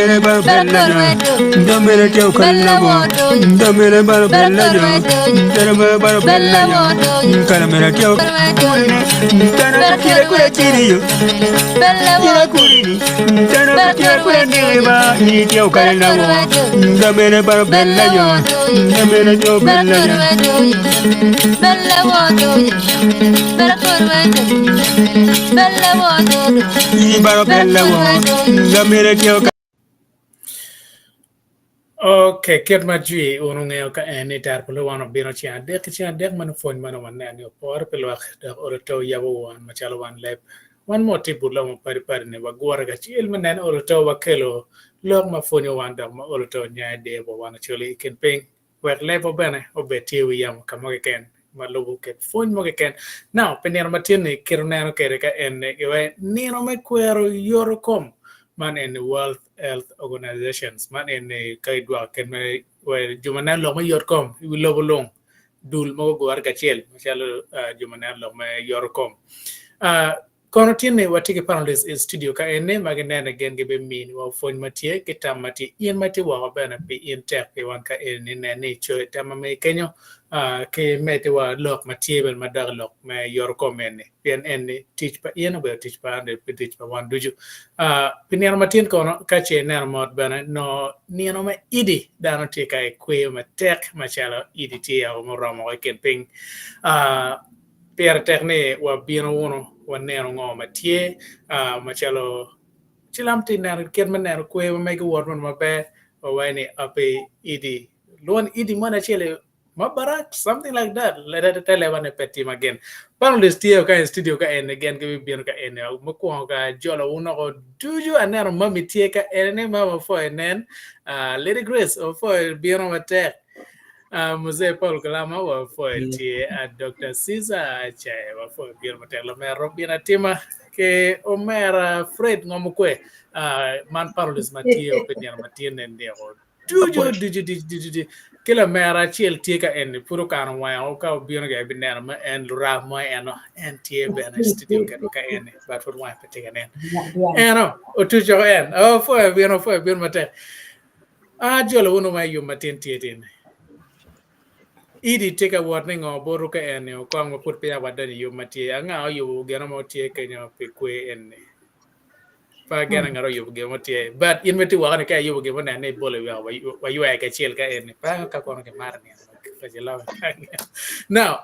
mere bar bella yo, da mere teo kalamo, da mere bar bella yo, da mere bar bella yo, kala mere teo tana kira kura kiri yo, kira kuri, tana kira kura kiri ba, ni teo kalamo, da mere bar bella yo, da mere teo bella yo, bella yo, bella kurwa bella yo, bar bella yo, da mere teo. Okay, ket ma jwi unu ng'eyo ka en ni tar polo wan obiro chi adek man fony man wanene opor pelo da oro to yabo wan machalo wan lep wan mo tibu lo mo pari ne wagwar ga chiel manen oro to wakelo lok ma fonyo wan da ma oro to nya de bo wan chuli ken ping wer lepo bene obeti wi yam kamo ken ma lobo ket fony mo ken now penero matin ni kero neno kere ka en ne Nino me kwero yoro kom man in the World Health Organizations man in the kaidwa ken me we jumana lo me yor kom wi lobo long dul mo go ar gachiel machalo jumana lo me yor kom kono tiene watike panelist in studio ka ene maginene gen gibe min wa fon matie kitam mati ien mati wa bana pe ien tek pe wan ka ene ne cho tama me kenyo ke mete wa lok matie bel madar lok me yor komene pen ene teach pa ien be teach pa ande pe teach pa wan duju pinero matien kono ka che ner mod bana no nieno me idi dano te kai kwe ma tek machalo idi ti ya mo romo ken ping per tekne wa bino uno wanero ngo matie machalo chilamti ner ken maner kwe make word man mabe wani ape idi lon idi mana chele mabarak something like that let it tell one petim again panelist here ka studio ka en again ke bien ka en mo ko ka jolo uno ko duju aner mami tie ka en mama fo enen lady grace of for bien matek Mzee Paul Kalama wa fuati Dr. Caesar Chae wa fuati Bill Matelo Mero Bina Tima ke Omera Fred ngomukwe man parolis Matio opinion Matien and Deo Duju kila mera chiel tika en puro kan wa o ka bino ga binema en lura mo en tie ben studio ka en but for one particular en o tujo en o fo bino mate jolo uno mai yo matin tietin idi take a warning or boruka and you come put pay about the you matia anga you get mo tie kenya pekwe en pa gana ngaro you get mo tie but in meti wa ka you get mo na ne bole wa you ka chiel ka en pa ka kono ke mar ne fa jela now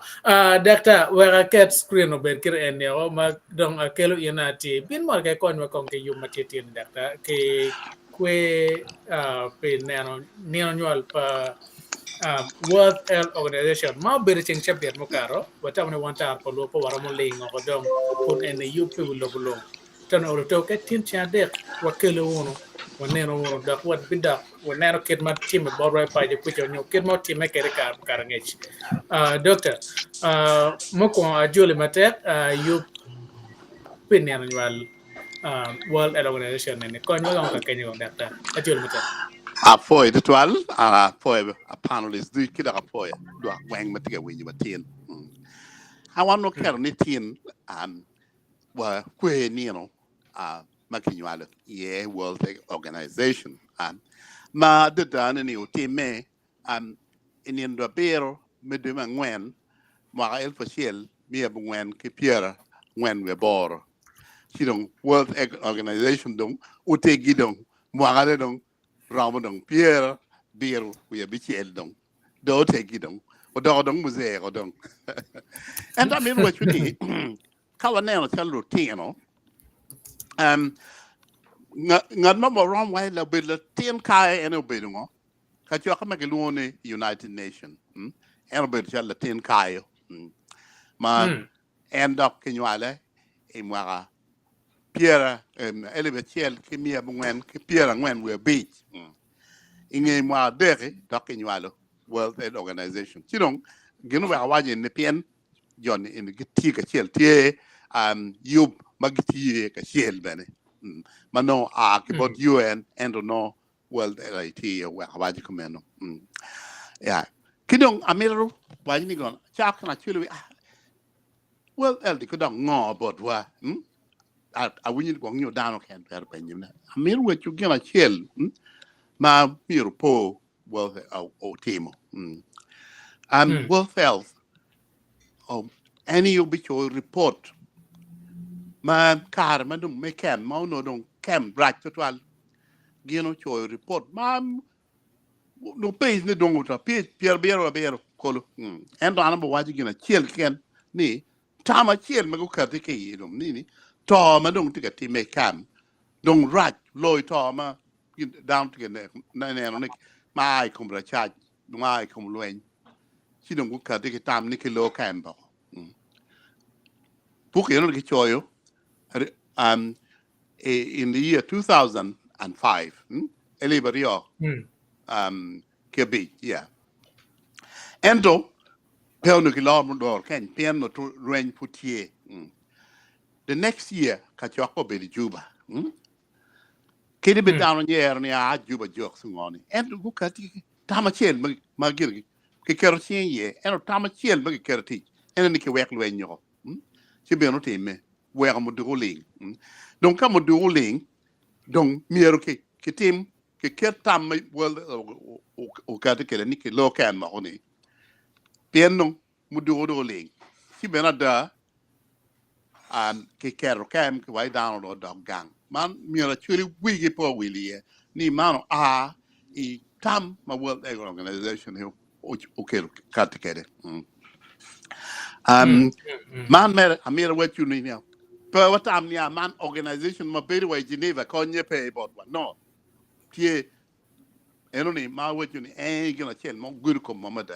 doctor where cat screen ober kir en o ma dong akelo inati bin mar ka kon ko ke you matia tin doctor ke kwe pe nano nyol pa World Health Organization ma bere cheng chabiat mo karo wata mo wanta ko lo po wara mo le ngo dom kun en yup pe lo bulo tan o to ke tin cha de wa kele wono wa neno wono da wat bida wa nero ket ma tim bo rai pa je ku nyo ket ma tim ke kar ngech doctor mo ko ajole mate yup pe neno wal World Health Organization ne ko nyo ka kenyo doctor ajole mate foi de twal foi a panelist du kida a foi do wang matiga winyi matin hawan no ker ni tin wa kwe ni no makinwale ye World Health Organization ma de dan ni o time in do pero me de ngwen ma el faciel mi ab ngwen ke piera ngwen we bor sidong World Health Organization dong o te gidong mo ga dong Ramadong Pierre Beer we a bichel dong do take it dong or dong muse or dong and I mean what you need Kawanel tell routine ngad ma mo rom way la be la tin kai en obedungo ka cho ka magelone United Nation en be tell la tin kai ma en dok kenyale e mwara Pierre elebetiel ki mi abwen ki Pierre ngwen we beach inge mwa dere dokin walo World Health Organization tidong genu wa waje ne pien jon in giti ka chiel tie yub magiti ka chiel bene mano ki bot UN and no World LIT wa waje komeno ya kidong amero waje ni gon chak na chulu well el di kudong ngo bot wa I win it going you down can per penny. I mean what you get a chill. Ma mir po well o team. Wealth health any obituary report. Ma car ma dum me cam ma no don cam right to twal. Gino cho report ma no pays ne don uta pier bero kolo. And on number what you gonna chill ken ni tama chill ma go kati ke yidum ni to ma don tika ti me cam don right loy to ma down to get na no ma ai kum ra charge ma ai kum luen chi don go kati ke tam ni ke lo cam ba. Book you know ke choyo in the year 2005 Eliberio Kebit, yeah. Endo, Pelno Kilomodor, Ken, Piano to Rain Putier. The next year, Kachako be the Juba. Kitty be down on the air near Juba jokes on. And who cut Tamachel, Magiri, Kikarosin ye, and Tamachel, Magikati, and Nicky Wacklenyo. She be not in me, where I'm doing. Don't come with dueling, don't mere Kitim, Kikertam, well, Okataka, Nicky Locan Mahoney. Piano Muduoling. She be not there. Ke kero kem ke wai down or dog gang. Man, me actually wigi po willie. Ni man I tam my World Organization here. Okay, katikere. Man mer amira what you need now. But what am near man organization ma be way Geneva konye pay about one. No. Tie enoni ma what you need gonna tell mo good come mama da.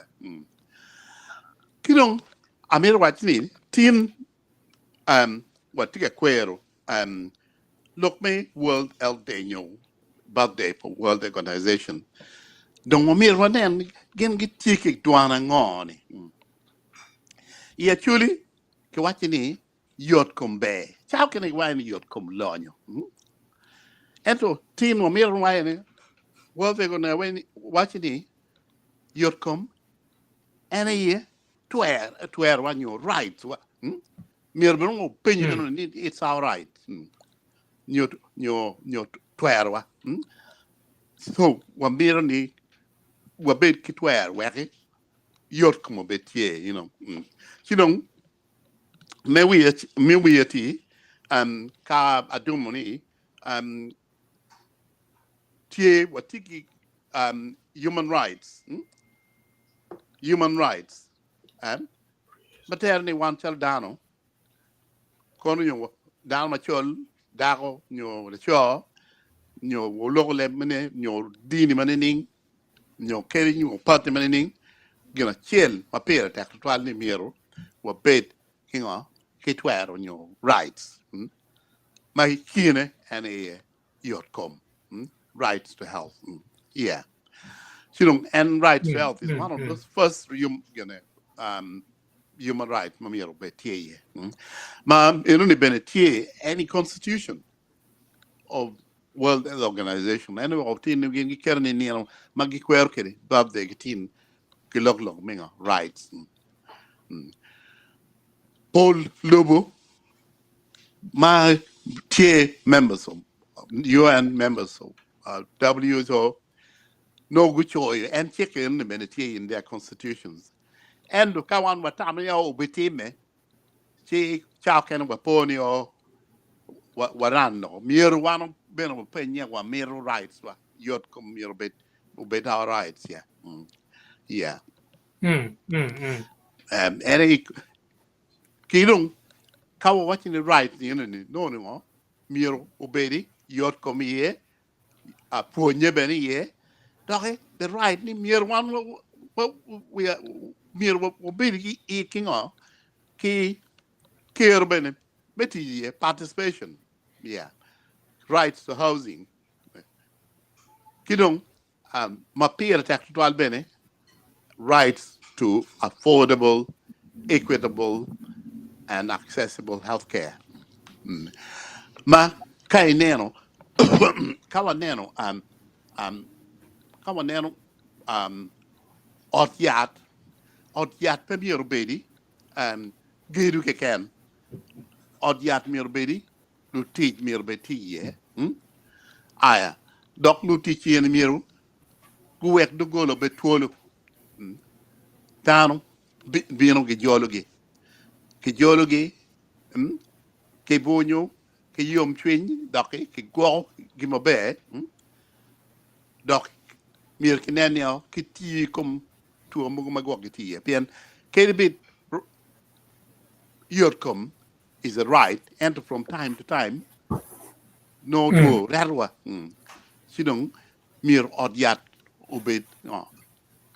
Kidong amira what you need. Team what to get kwer look me World El Daniel birthday for World Organization. Don't want me run then get ticket to an ngoni. Yeah, actually, Kawachini yacht come bay. How can I wine yacht come lonyo? And so teen or mere wine World Organization watching yacht come and a year to wear one your rights. Mere opinion it's all right. Nyo twerwa so wa mirani wa bet kitwer weki yot como betie you know me we ati ka adumoni tie watiki human rights materne wan chal dano kono yo dal ma chol dago nyo le cho nyo logo le mene nyo dini mane ning nyo keri nyo party mane ning gina chiel ma pera ta twal ni miro wa bet kinga kitwero nyo rights ma kine and a yotcom rights to health yeah and rights to health is one of those first human rights ma miro betie ma only benetie any constitution of World Health Organization. And of tin again, Kerni Nino, Maggie Querkeri, Bob the Gitin, Kilog Minga, rights. Paul Lobo, my TA members of UN members of WHO, no good choice, and check in the minute in their constitutions. And the Kawan Watamia Obitime, she Chalkan Waponi or Warano, mere one ben of opinion, one mere rights, yot come your bit our rights, yeah. Any Kilung, cover watching the right, no, mere obedi, yot come here, a poor nebeny ye, the right, mere one, we are mere obedi eating on, key, care benefit, participation, yeah. Rights to housing. Kidong, mapir tactual bene, rights to affordable, equitable, and accessible healthcare. Ma kai neno, kawa neno, kawa neno, otyat pe mirbedi, gedu ke ken, otyat mirbedi, lu teach mir be tie aya dok lu teach yen miru ku wek du golo be tuolo tanu bino ge jologi ke bonyo ke yom twin dok ke go gi mabe dok mir ke nenio ke ti kom tu mo ma go ge ti pien ke bit yotkom is a right and from time to time no to ralwa sidong mir odyat ubit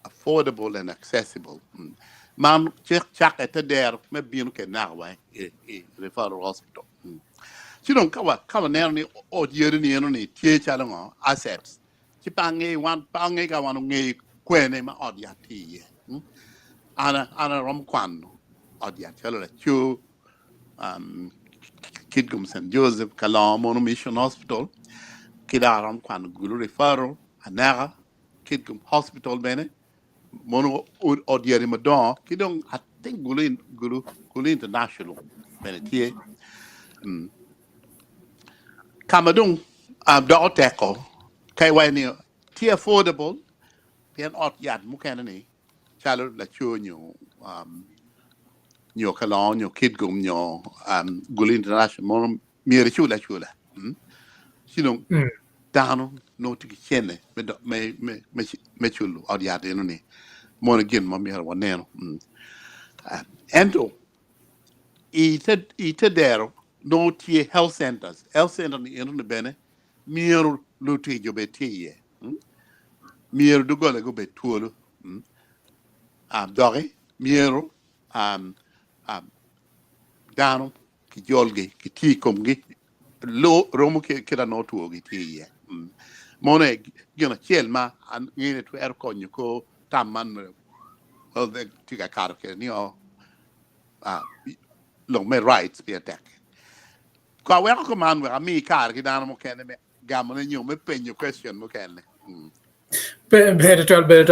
affordable and accessible man chak at there me bin ke na wa referral hospital sidong kawa ne ni odyere ni no ni tie cha ngo assets ti pange wan pange ka wan nge kwene ma odyat ti ana rom kwan odyat chala chu Kidgum St. Joseph, Kalam, Mono Mission Hospital, Kidaram, Kwan Guru Referral, Anaga, Kidgum Hospital, Bene, Mono Odieri Madon, Kidong, I think Gulu International, Benetie, Kamadung, Doteko, Kaiwani, Tia Affordable, Pian Ot Yad Mukanani, Chalo La Chunyo, your Kalon, your Kidgum, your Gulu International, Mono Mirichula Chula. Sidong dano no tiki chene me chulu odiate no ni mo again mo mi harwa neno ento ite dero no tie health center ni eno ne bene miero luti jo be tie miero du gole go be tuolo dore miero dano ki jolge ki ti komgi lo romo ke kira no tuo gi tie mone gina chiel ma ngine tu er konyo ko tamman well the tiga karo ke ni o long me rights be attack ko we ko man we mi kar ki dano mo kene me gamone nyu me penyo question mo kene Better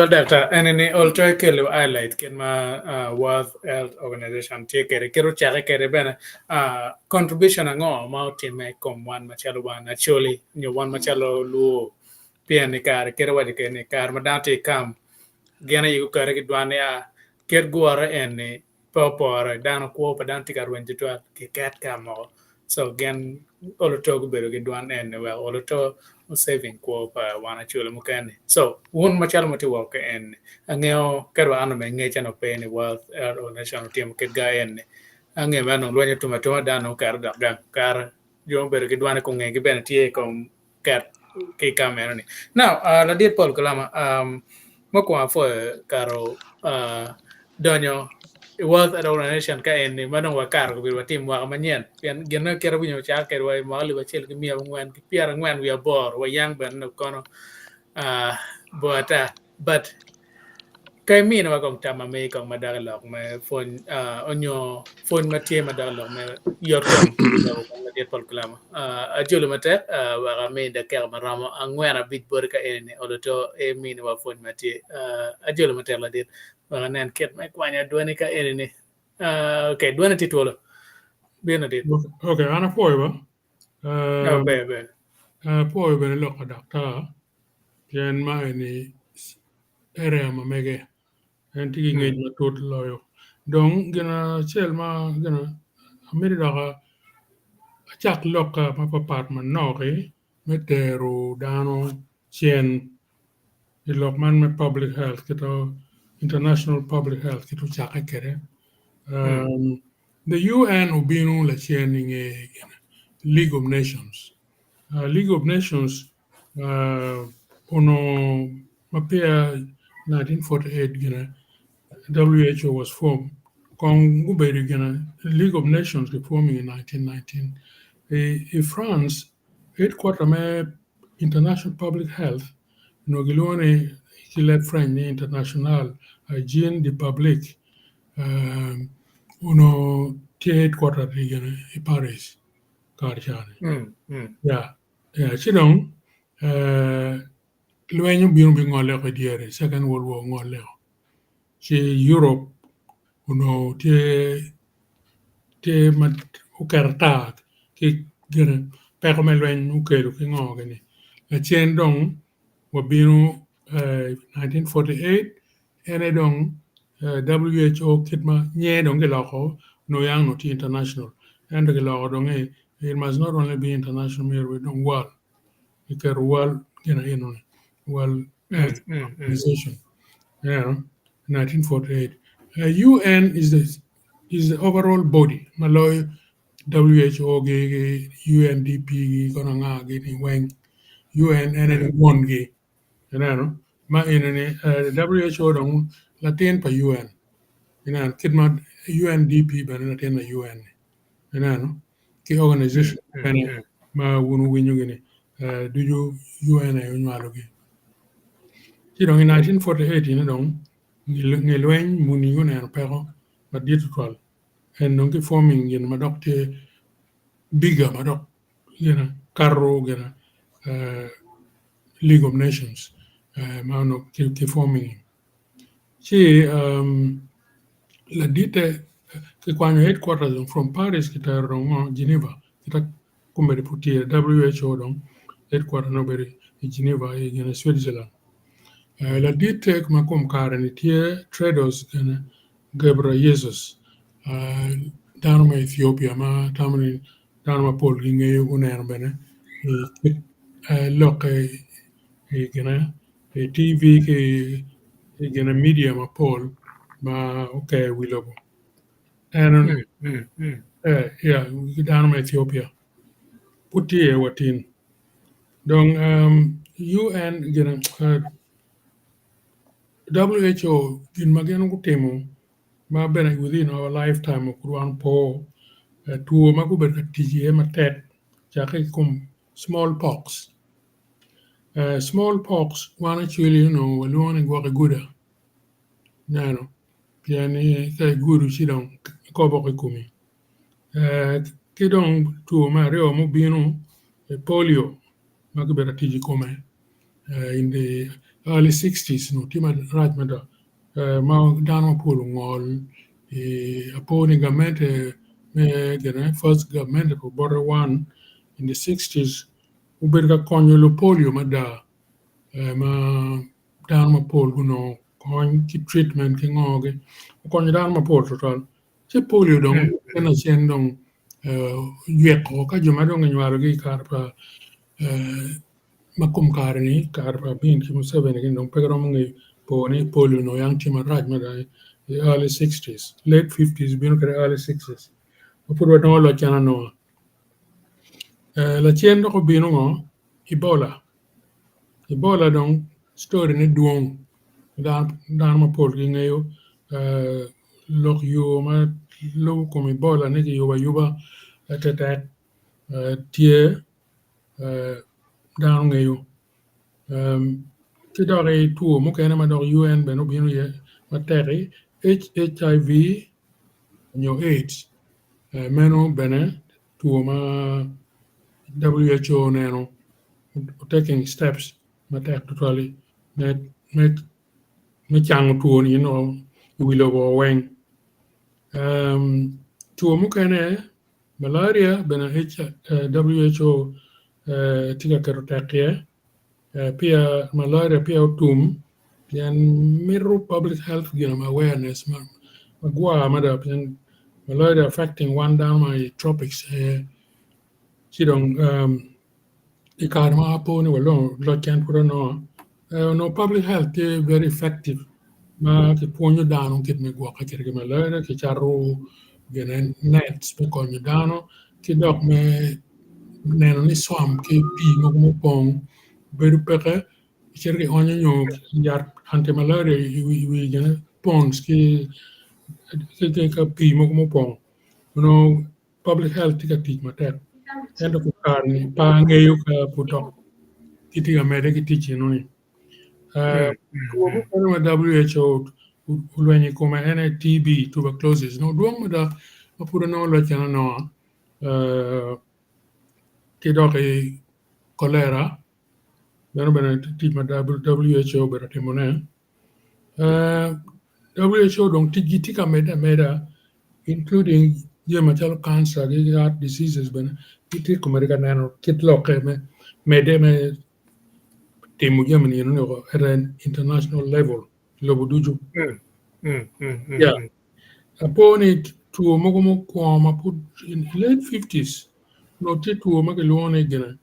data and any alter kelo highlight ken ma World Health Organization take care kero chare kere bena contribution ngo ma time kom wan machalo wan actually nyo wan machalo lu pia ni kar kero wadi ke ni kar madante kam gena yu kar ki dwane a ker guara ene popore dano ko padante kar wenje to ke kat kamo so gen oloto go bero ki dwan ene well oloto saving ko pa wana chule mukane so un machal mati wo ke en angeo kerwa ano me ngecha no pe ni world organization team ke ga en ange mano lwenye tumato dano kar da kar jo ber ki dwane ko nge ben tie ko kat ke kamera ni now la dit pol kalama moko fo karo donyo World Organization ka en manong wakar ko bir tim wa manyen pian gena kero binyo cha kero wa mali wa chel ki mia ngwan ki piara ngwan wi bor wa yang ben no kono boata but kay mi na kong tama me kong madagalok me phone onyo phone matie madagalok me yor kom na diet pol klama ajulo mate wa me da ker maramo angwana bit bor ka en oloto e mi na phone matie ajulo mate la diet wa nen ket me kwanya duani ka en okay duani titolo bena diet okay ana poiba no be poiba le ka doctor jen ma ni ere ma mege en tigi ngi ma tot loyo donc gena chel ma gena amiri daga chak loka ma papat man noki metero dano chen ilok man me public health kito international public health kito chaka kere the UN ubinu la chen nge League of Nations League of Nations ono mapia 1948 gina WHO was formed. The League of Nations was formed in 1919. In France, headquarters of international public health, Nogilone, qui led French international hygiene de public, uno headquarters in Paris, Carchane. Yeah, chidong, luenyo bino ngole ko diere, Second World War ngole. Ci Europe uno te mat ukarta ki gena pe ko melwen nu ke lu ngo gani la chen dong wa binu 1948 ene dong WHO kitma nye dong ke la ko no yang no ti international and ke la dong it must not only be international we dong world it can world world health organization 1948 UN is the overall body maloy WHO ge UNDP ge kono nga ge ni weng UN ene one ge ma ene WHO dong latin pa UN kidma UNDP ba latin na UN ki organization ma wunu winyu ge ni du UN ay nyalo ge ti dong in 1948 dong ngelwen muni yune pero ma digital and non ki forming ma docte bigger madok carro League of Nations mano ki forming la dite che quando headquarters from Paris kita rongo Geneva kita kumbe puti WHO dong headquarters no beri Geneva in Switzerland la dite kuma kum karani tie traders Gebra Jesus danuma Ethiopia ma tamani danuma Paul ginge uner bene loke TV ke media ma Paul ma okay wilogo and yeah danuma Ethiopia puti watin donc UN WHO gin mageno kutimo ma bene within our lifetime kuran po tuo ma ku ber tiji ma tek chake kum smallpox smallpox one actually alone go guda piani ka guru sidon ko bo kumi kidon tuo ma reo mo binu polio ma ku ber tiji come in the early 60s no tima right mata ma dano polo ngol aponi gamente first government of border one in the 60s uberga konyo polio mada ma dano polo no kon ki treatment ki ngoge konyo dano polo total che polio dong kana chen dong yeko ka joma dong nywaro gi karpa makum karni karpa bin ki museveni kin dong pegro mungi poni polio no yang tima raj mada the early 60s late 50s bin kare early 60s opurwa no lo chana no la chien ko binu ngo Ebola dong story ni duong dan ma pol gi ngayo lok yo ma lo ko Ebola ne yuba tete tie dan ngayo ti dore tuo mo kena ma dor UN beno binu ye ma teri HIV nyo AIDS meno bene tuo ma WHO neno taking steps ma tek totally me chang tuo ni wilo go weng tuo mo kene malaria bena WHO tiga kero tekye pia malaria pia utum pian miru public health awareness magwa mada pian malaria affecting one down my tropics sidong ikarma apo ni walo lo can pura no public health is very effective ma ki ponyo dano kit me gwa ka kirge malaria ki charo genen nets pe konyo dano ki dok me neno ni swam ki pi mo pong beru peke kirge onyo nyo yar anti malaria wi gene pongs ki ka pi mo pong public health ka tik matek endo ko karni pa ngeyo ka putok kiti ga mede kiti chino ni WHO ulwenye kuma ene TB tuberculosis no duong da apura no lo chana no kidoki cholera bena tima WHO bera timone WHO dong tika meda including ma chalo cancer gi heart diseases ben kiti kumerica nano kit loke me de me timu Germany no at an international level lobo duju yeah upon it to mogomo kwama put in late 50s no te to magelone gena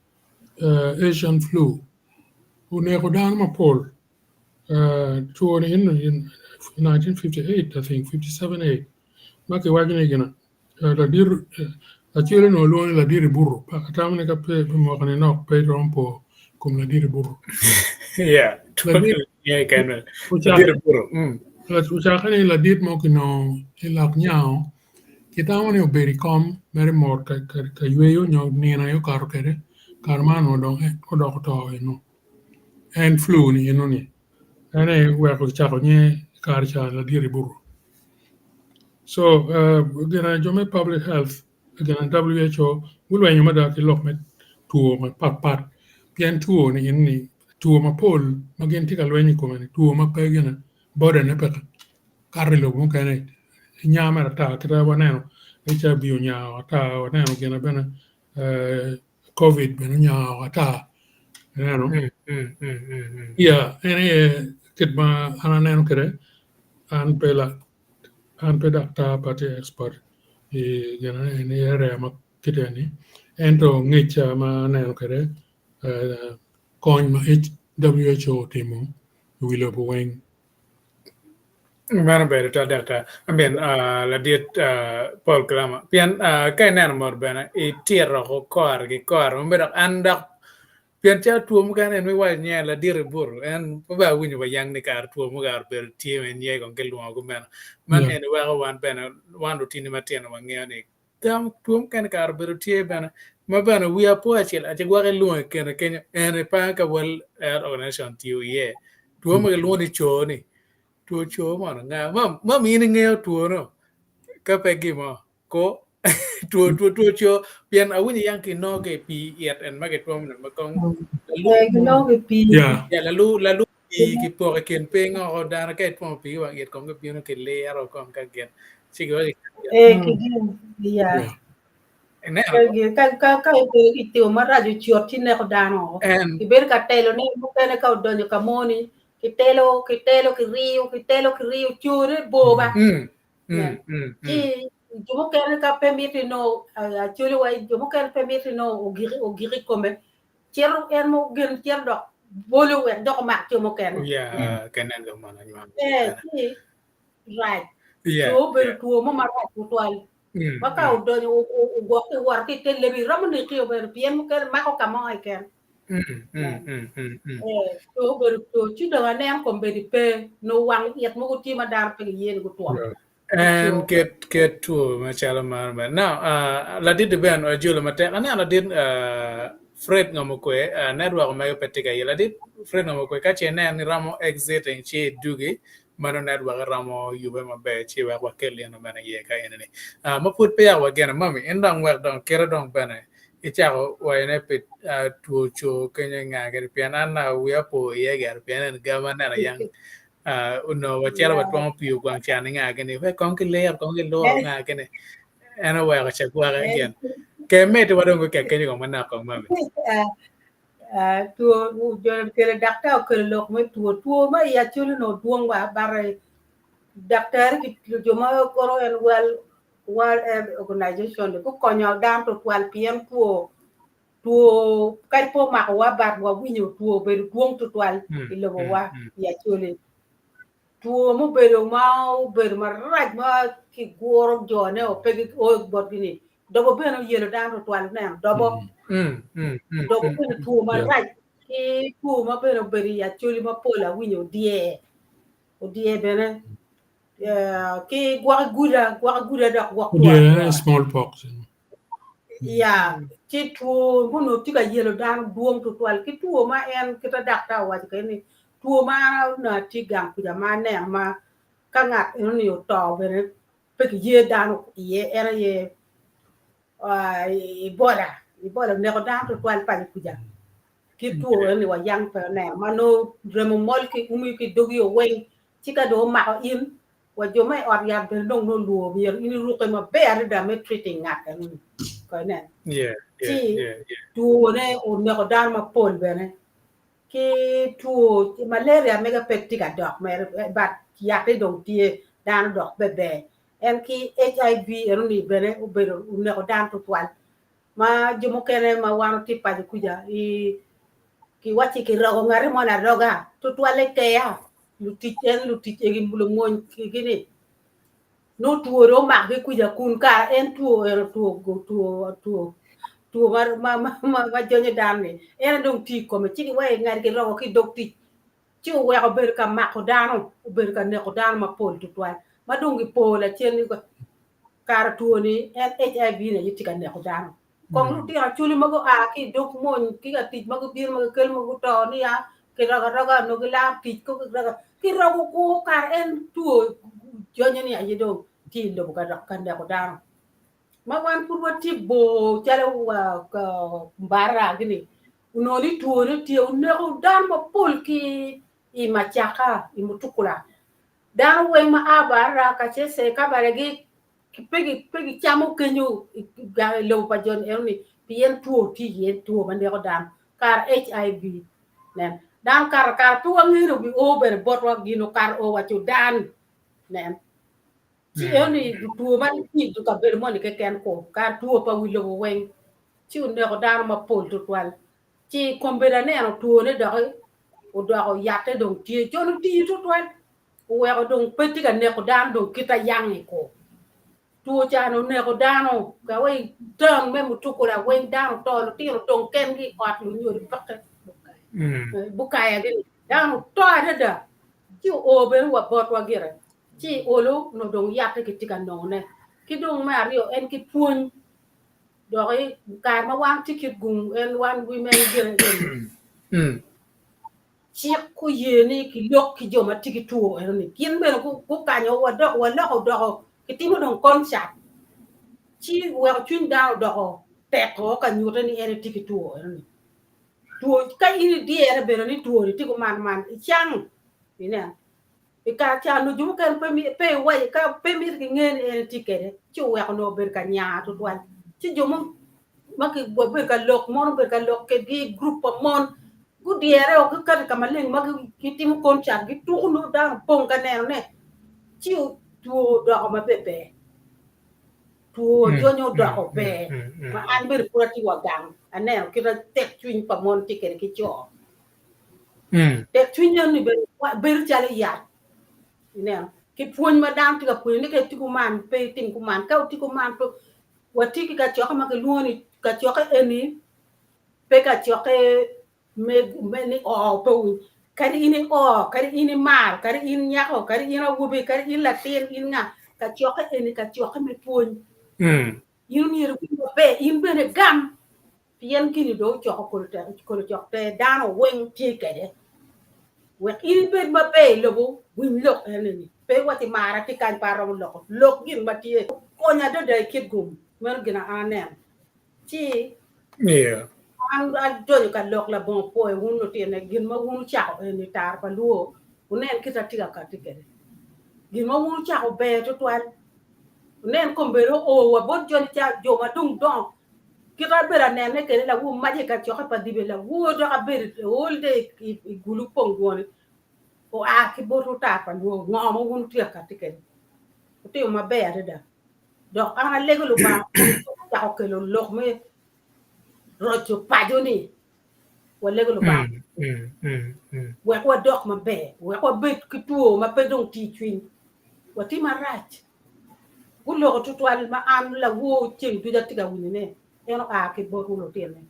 Asian flu une ko dan ma pol to in 1958 I think 57 8 make wagene gena la dir actually no lo la dire burro pa tamne ka pe mo kan no pe rompo come la dire burro yeah la dire yeah kan o la cha dire puro la o cha kan la dire mo que no la nyao que tamane o beri com mere mor ka yo nyo ni na yo karo kere karmano do o do to no en flu ni no ni ene we ko cha ko ni kar cha la dire burro. So again, Jome Public Health, again, WHO, will when you mother ki lock me to my pat pian tuo ni in tuo ma pol magen tika lweni ko ni tuo ma pe gena bode ne pe karri lo mo kene nyama ta kra waneno HIV nya ta waneno gena bena COVID bena nya ta yeah ene kit ma ananeno kere an pela an pe dakta pati expert gana ni area ma kitani ento ngicha ma neno kere kon ma WHO timo wilo bueng Mana bere ta data. Ambien la diet Paul Klama. Pian kai nan mor bana e tierro ko kor gi kor. Mbera andak pian cha tuom kan en mi wa nya la dire bur en ba winyo ba yang ni kar tuom gar ber tie en ye kon kelu ko men. Man en wa ko wan bana wan do tini matien wa ngia ni. Tam tuom kan kar ber tie bana ma bana wi apo achel ate gwa lu ken Kenya en pa ka wel organization tiu ye. Tuom ga lu ni choni. Tuo chuo mà nga mà mi ni nghe tuo no ka pe gi mo ko tuo chuo pian a wini yang ki no ke pi yet en ma ke tuom na ma kong no ke pi ya la lu pi ki po ke ken pe ngo da na ke tuom pi wa yet kong ke pi no ke le aro kong ka gen si go ke ya ne ka ki tio mara ju chiot ti ne ko dano ki ber ka telo ne mo kene ka donyo ka moni ki telo ki riu chure boba ki jumo kene ka permiti no chure wa jumo kene permiti no o giri come chero en mo gen cher do bolu wer do ma jumo kene ya kenen do mana nyam ki right tuo ber tuo mo mara tual maka udonyo ugoke war ki tele bi ramani ki ber pien mo ken mako kama ai ken to ber to chi do ne am ko be di pe no wang yet mo ti ma dar pe yen go to and get to machala mar now la did ben or jula mate ana la did Fred ngamukwe network ma yo petika la did Fred ngamukwe ka chene ni ramo exit en che dugi mano network ramo yube ma be che wa kelli no mana ye ka ene ma put pe ya wa gena mami endang wa don kera don bana ichako wa ene pit tu cho kenya nga ge piana na wi apo ye ge piana gama na yang uno wachera watwang piu kwang chani nga kene we kong ki ler kong ki lo nga kene ana wa ga chakwa ga gen ke mete wadon ko ke kenyo mana kong mami tuo jo kele dakta ko lok me tuo ma ya chulo no duong wa bare daktar ki jo ma koro en well organization ko konyo dam to kwal piem tuo kai po ma wa bar wa winyo tuo be duong to twal ilo wa ya chulo tuo mo bedo ma raj ma ki goro jo ne o pegi o bot gini dobo beno yelo dan to twal na dobo beno tuo ma raj ki tuo ma beno beri ya chuli ma pola winyo o die bene ki gwa guda da gwa yeah smallpox ya ki tuo mono tiga yelo dan duong to twal ki tuo ma en kita dakta wa ni tuo ma na tigang kuja ma ne ma kangat ni yo to bere pe ye dan ye era ye ibola ne ko dan to twal pa kuja ki tuo ni wa yang pe ne ma no remo mol ki umi ki dogi o wen tika do ma in wa jo mai or ya be dong no luo bi ini ru ko ma be ar da me treating ngak kan ko ne Yeah, yeah, ti yeah, yeah. tu ne o ne ko dar ma pol be ne ki tu malaria mega peptic dok me bat ya te dong tie dan dok be be en ki HIV en ni be ne o be ne ko dan to twal ma jo mo kene ma wano ti pa kuja I ki wachi ki rogo ngare mo na roga to twale ke ya luti e gimbulu mon ki gini no tuoro ma ke kuja kun ka en tuo go tuo ma jonye dane en dong ti ko me chi we ngare ki rogo ki dok ti chi we ko ber ka ma ko dano ber ka ne ko dano ma pol to twal ma dong gi pola chen ni ko kar tuo ni en HIV ne yiti ka ne ko dano kong lu ti chuli mago ki dok mon ki ga ti mago bir mago kel mago to ni ya ki raga no gi la ti ko raga ki rago ko kar en tuo jonye ni ayi do ti lo ka kan da ko dano ma wan pur wa ti bo chale wa ka bara gini no ni tuo ni ti ne ko dan ma pol ki I machaka I mutukula dan we ma abara ka che se ka baregi pegi chamo kenyo ga lo pa jon erni pien tuo ti yen tuo mande ko dan kar HIV nen dan kar tu ngiro bi over botwa gino kar o wacho dan nen ti erni tuo man ti du ka ber mon ke ken ko kar tuo pa wi lo wen ti ne ko dan ma pol to twal ti kombera ne no tuo ne do o do yate dong ti jon ti to twal we ko dong peti ka ne ko dan dong kita yang ko tuo cha no ne ko dano ka we tang me mutukula we dano to lo ti tong ken gi at lu nyu pakke bukaya gi dano to ada ti o be wa bot wa gire ti olo no dong yate ki tika no ne ki dong mario en ki puon do ka ma wang ti ki gung en wan women gire chi ku yeni ki lok ki joma tiki tuo erni kin ben ku kanyo wa do ki timo don konsa chi wa twin down do te ko ka nyuta ni ene tiki tuo erni tuo ka ini di ere bero ni tuo ni tiko man chang ina e ka cha no jumu kan pe wa ka pe mi ki ngen ene tikere chi wa no ber ka nya to twan chi jumu maki bo ber ka lok mon ber ka lok ke gi group mon gu diere o ka ka maleng maki kitim koncha gi tu no da pon ka ne chi tuo do ma pepe tuo jonyo do ko be ma an ber pura ti wa gang ane ki ra tek twin pa mon ti ker ki cho tek twin ni ber chale ya ne ki puon ma dam ti ka puon ni ke ti ku man pe tin ku man ka ti ku man to wa ti ka cho ka ma ke luoni ka cho ka eni pe ka cho ka me ni o to kari ini mar kari ini nyako kari ina wubi kari in latin in nga ka cho ka eni ka cho ka me puon yun ni ru be in be ne gam pien kini do cho ko cho te dano wen ti ke de we in be ma be lobo win lok eni pe wati mara ti kan paro lok gin ma ti ko nya do de kit gum mer gina anen ti an do ka lok la bon po e wonu ti ne gin ma wonu cha ni tar pa luo unen kita tiga ka tikere gin ma wonu cha be to twal unen kombero o wa bon jon cha jo ma dung don kita bera ne ke la wu ma je ka cho ka pa dibe la wu do ka ber all day gulu pong woni o a ki botu ta pa luo ngo ma wonu ti ka tikere ti ma be ada do ana lego lu ba ta ko lo lok me rocho pajoni wala ko ba wa ko dok ma be wa ko be ki tuo ma pe dong ti twin wa ti marat ku lo to twal ma an la wo chen tu da ti ga wini ne eno a ki bo ko lo tene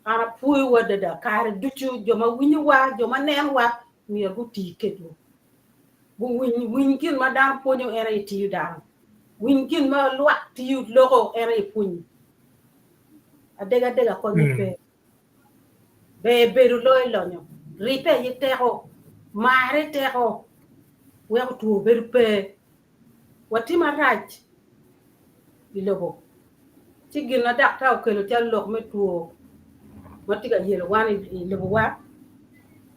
ana pui wa da kare duchu jo ma wini wa jo ma nen wa mi go ti ke do bu wini kin ma dan ponyo era ti da wini kin ma lwa ti lo ko era punyi adega ko ni pe be ru loy lonyo ripe yitero mare tero we tu berpe wati maraj ilobo tigina dakta ko lo tello me tuo wati ga yelo wani ilobo wa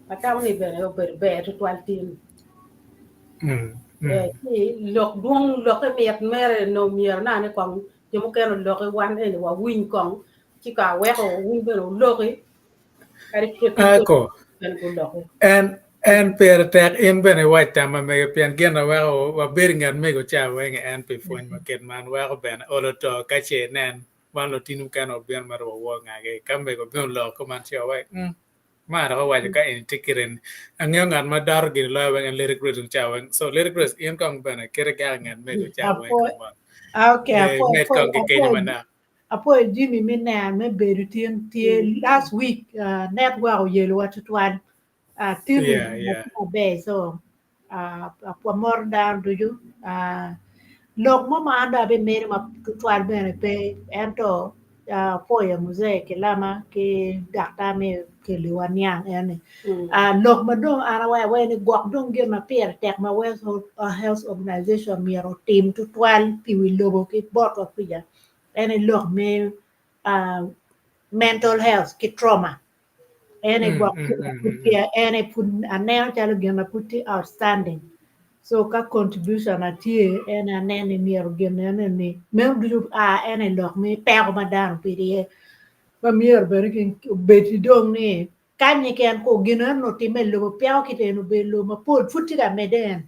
ataw ni be to twaltin thì lộc duong lộc cái miệt mẹ nó miệt na này còn chỉ một cái lộc cái quan này là win còn chỉ cả quẹt rồi win bên lộc ấy cái cái Ako. cái lộc ấy En per tek in bene white tama me pian gena wa beringan me go cha wenge en pe fon ma ket man wa ben olo to ka che nen wan lo tinu kan o ben mar wo nga ge kam me go ben lo ko man che wa ma ra wa ka en tikiren angyo ngan ma dar gi lo wa en lyric rhythm cha wa so lyric rhythm in kong bene kere ga ngan me go cha wa ko man Okay, le net kong ge ke mana apo Jimmy mina me berutin tie last week network yelo watu twan tiru yeah be so apo more down do you lok mo ma anda be mere ma twan be pe ento poya muzee ke lama ke dakta me ke liwanyang ene lok ma dong ana wa ni gok dong ge ma per tek ma we health organization mi ro team to twan pi wi lobo ke bot of pija ene lok me mental health ke trauma ene gok putia ene pun anel chalo ge ma puti outstanding so ka contribution atie ene anene mi ro ge ene ni me du ene lok me pe ma dan pi ma mier bere kin beti dong ni kanyi ken ko gina no time lo piao kite no be lo ma pol futi da meden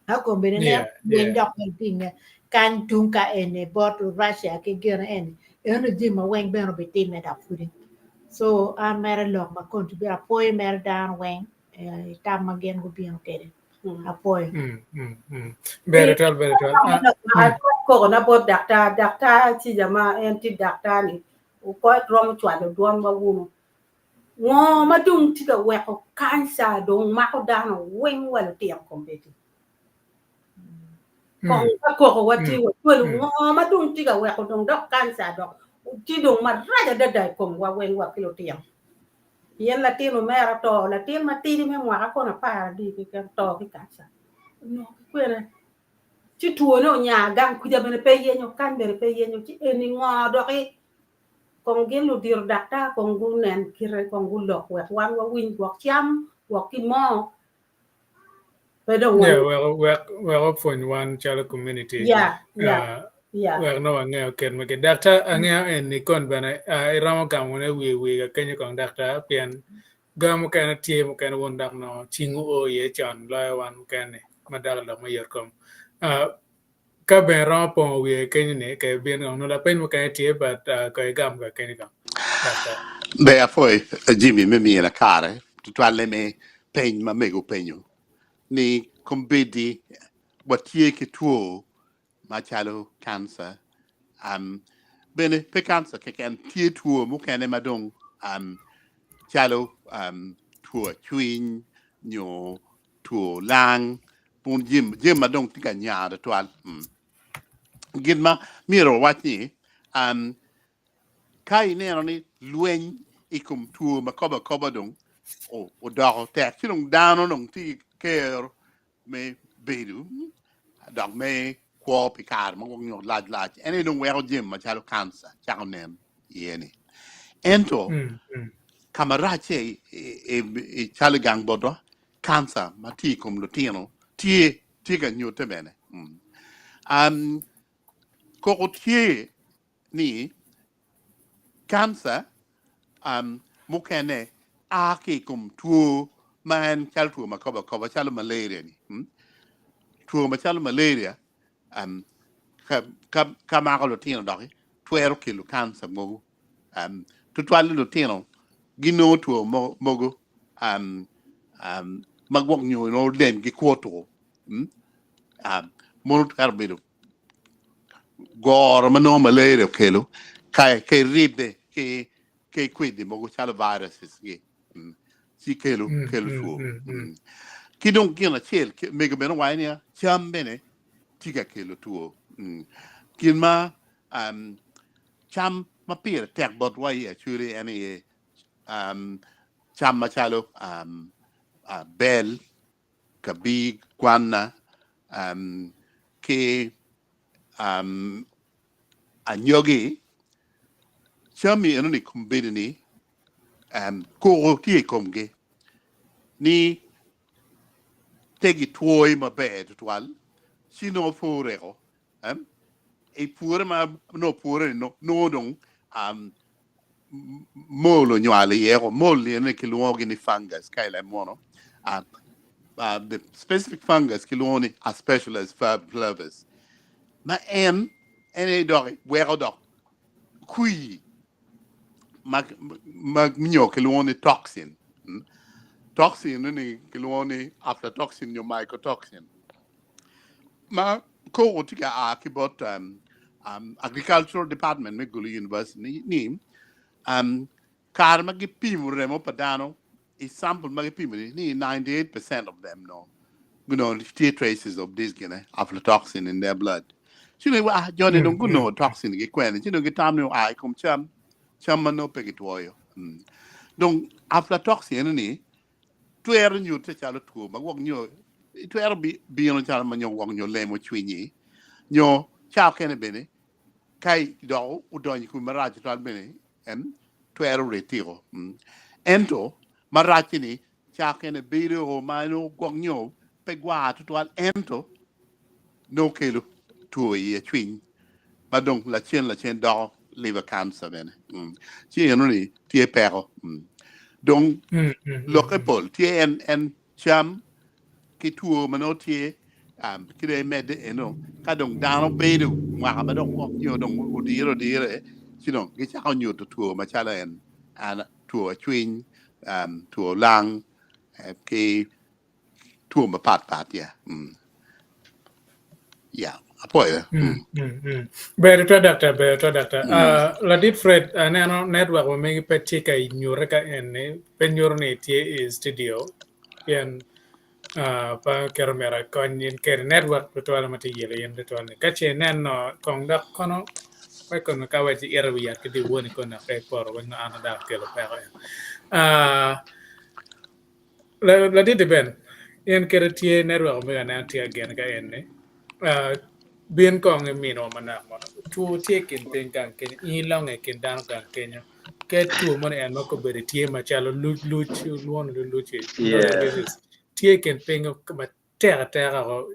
ha ko bere ne wen yeah dok pinga kan tung ka ene bot Russia ke gina ene ji ma wen be no be time da futi so a mere lo ma kon to be a poi mer dan wen tam ma gen go bien kede a poi better tell ko na bot dakta chi jama anti dakta ni ko rom chwa do duam ba wu ngo ma dung ti ga we ko kansa dong ma ko dan wen wal tiam kompeti ko wati wo ngo ma dung ti ga we ko dong dok kansa dok ti dong ma raja da dai kom wa wen wa kilo tiam yen la tino mera to la tin ma ti me mwa ko na pa di ki to ki kansa no kwere ci tuo no nya gam ku jabe pe ye nyo kan be pe ye nyo ci eni ngo do ki kon gen lu dir dakta kon gu nen kire kon gu lok we wan wa win wak cham wak ki mo pe do yeah won well up for one child community yeah well no anga ken me data anga en ni kon bana ramo kam ne we ga kenyo kon data pian gam kan tie mo kan won dak no chingu o ye chan la wan kan ne madal la mayor kom ka ben ram po we ken ne ke bien no la pen mo kan tie but ka gam ga ken kam data Beh, poi Jimmy mi viene a care, tu alle me pegno ma mego pegno. Ni combedi watie che tuo ma chalo cancer. Bene pe cancer che can tie tuo mo cane madong chalo tuo twin nyo tuo lang pun jim madong tika nyada twal. Gidma miro watni kai ne ni luen ikum tuo ma koba dong o dog te chilong down on ti care me bedu dog me ko pikar mo ngong lad ene dong we jim ma chalo cancer chao nem yeni ento kamarache e chalo gang bodo cancer ma ti kum lutino ti ga nyote bene ko tie ni cancer mukene aki kum tuo man chal tuo ma koba chalo malaria ni tuo ma chalo malaria ka ma ko tino doki tuero kilo cancer mo tu twali lo tino gino tuo mogo magwok nyo no den gi kwoto mono karbedo gor ma no malaria kelo kai ribe ke quindi mo chalo viruses ge si kelo suo ki don kina chel mega beno wanya cham bene tiga kelo tuo kin ma cham ma pire tek bot wai actually any cham ma chalo bel kabi kwana ke anyogi chami eno ni kumbini ni ko ti komge ni tegi tuoi ma bed twal sino furego e pure ma no pure no dong molo nyali ero molli ne che luoghi ni fungus kai la mono the specific fungus che luoni a specialized flavors ma ene dog wero dog qui mag mio che luoni toxin toxin ne che luoni aflatoxin no mycotoxin ma ko tika a kibot agricultural department me gulu university ni kar magi pimuremo padano is sample magi pimuri ni 98% of them no traces of this aflatoxin in their blood Johnny don't know toxin ge kwen get time no I come cham no pegitoyo donc aflatoxin ni tuer nyu te chalo tu ma wong nyo tuer bi no chalo ma nyo wong nyo le mo chwinyi nyo chao kene bene kai do udonyi ku maraji tal bene tuer retiro ento maraji ni chao kene biro o mano wong nyo pegwa tual ento no kelo tu ye chwin ma donc la chen do liver cancer bene chi no ni tie pero donc lo que pol tie en cham ki tuo manotie kide med ka dong dano bedu wa ma dong dong udire sino ki cha nyu to tuo ma chala en tuo chwin tuo lang ki tuo ma pat ya apoya Better doctor. La dit Fred, nano network wa megi petika nyureka ene penyorne tie studio yen pa kermera konyin ker network betuala mati yele yen betuala kache nano kongdak kono pa kono kawaji erwiya kidi woni kono pe por wona ana da kelo pe la dit ben yen ker tie network mega nan tie again ka ene bien kong mino mana tu tie kin pen kan ken in long e kin dan kan kenya ke tu mon en ko bere tie ma chalo luon tie ken pen ko ma terra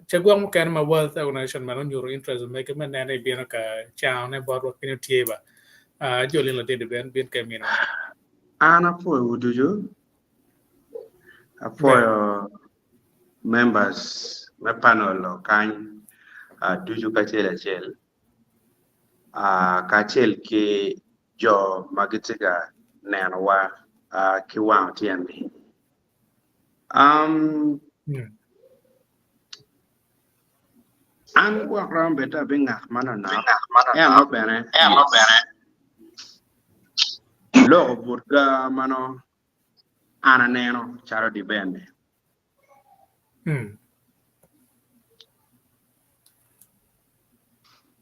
che gwam kan ma world organization man your interest make man ne bien ka chao ne bor kin tie ba joli la de ben bien ke mino ana po udujo for members me panel kan duju ka chel ka chel ke jo magitiga nanwa ki wa tiandi an wa ram beta binga mana na no bene lo burga mano ana neno charo di bende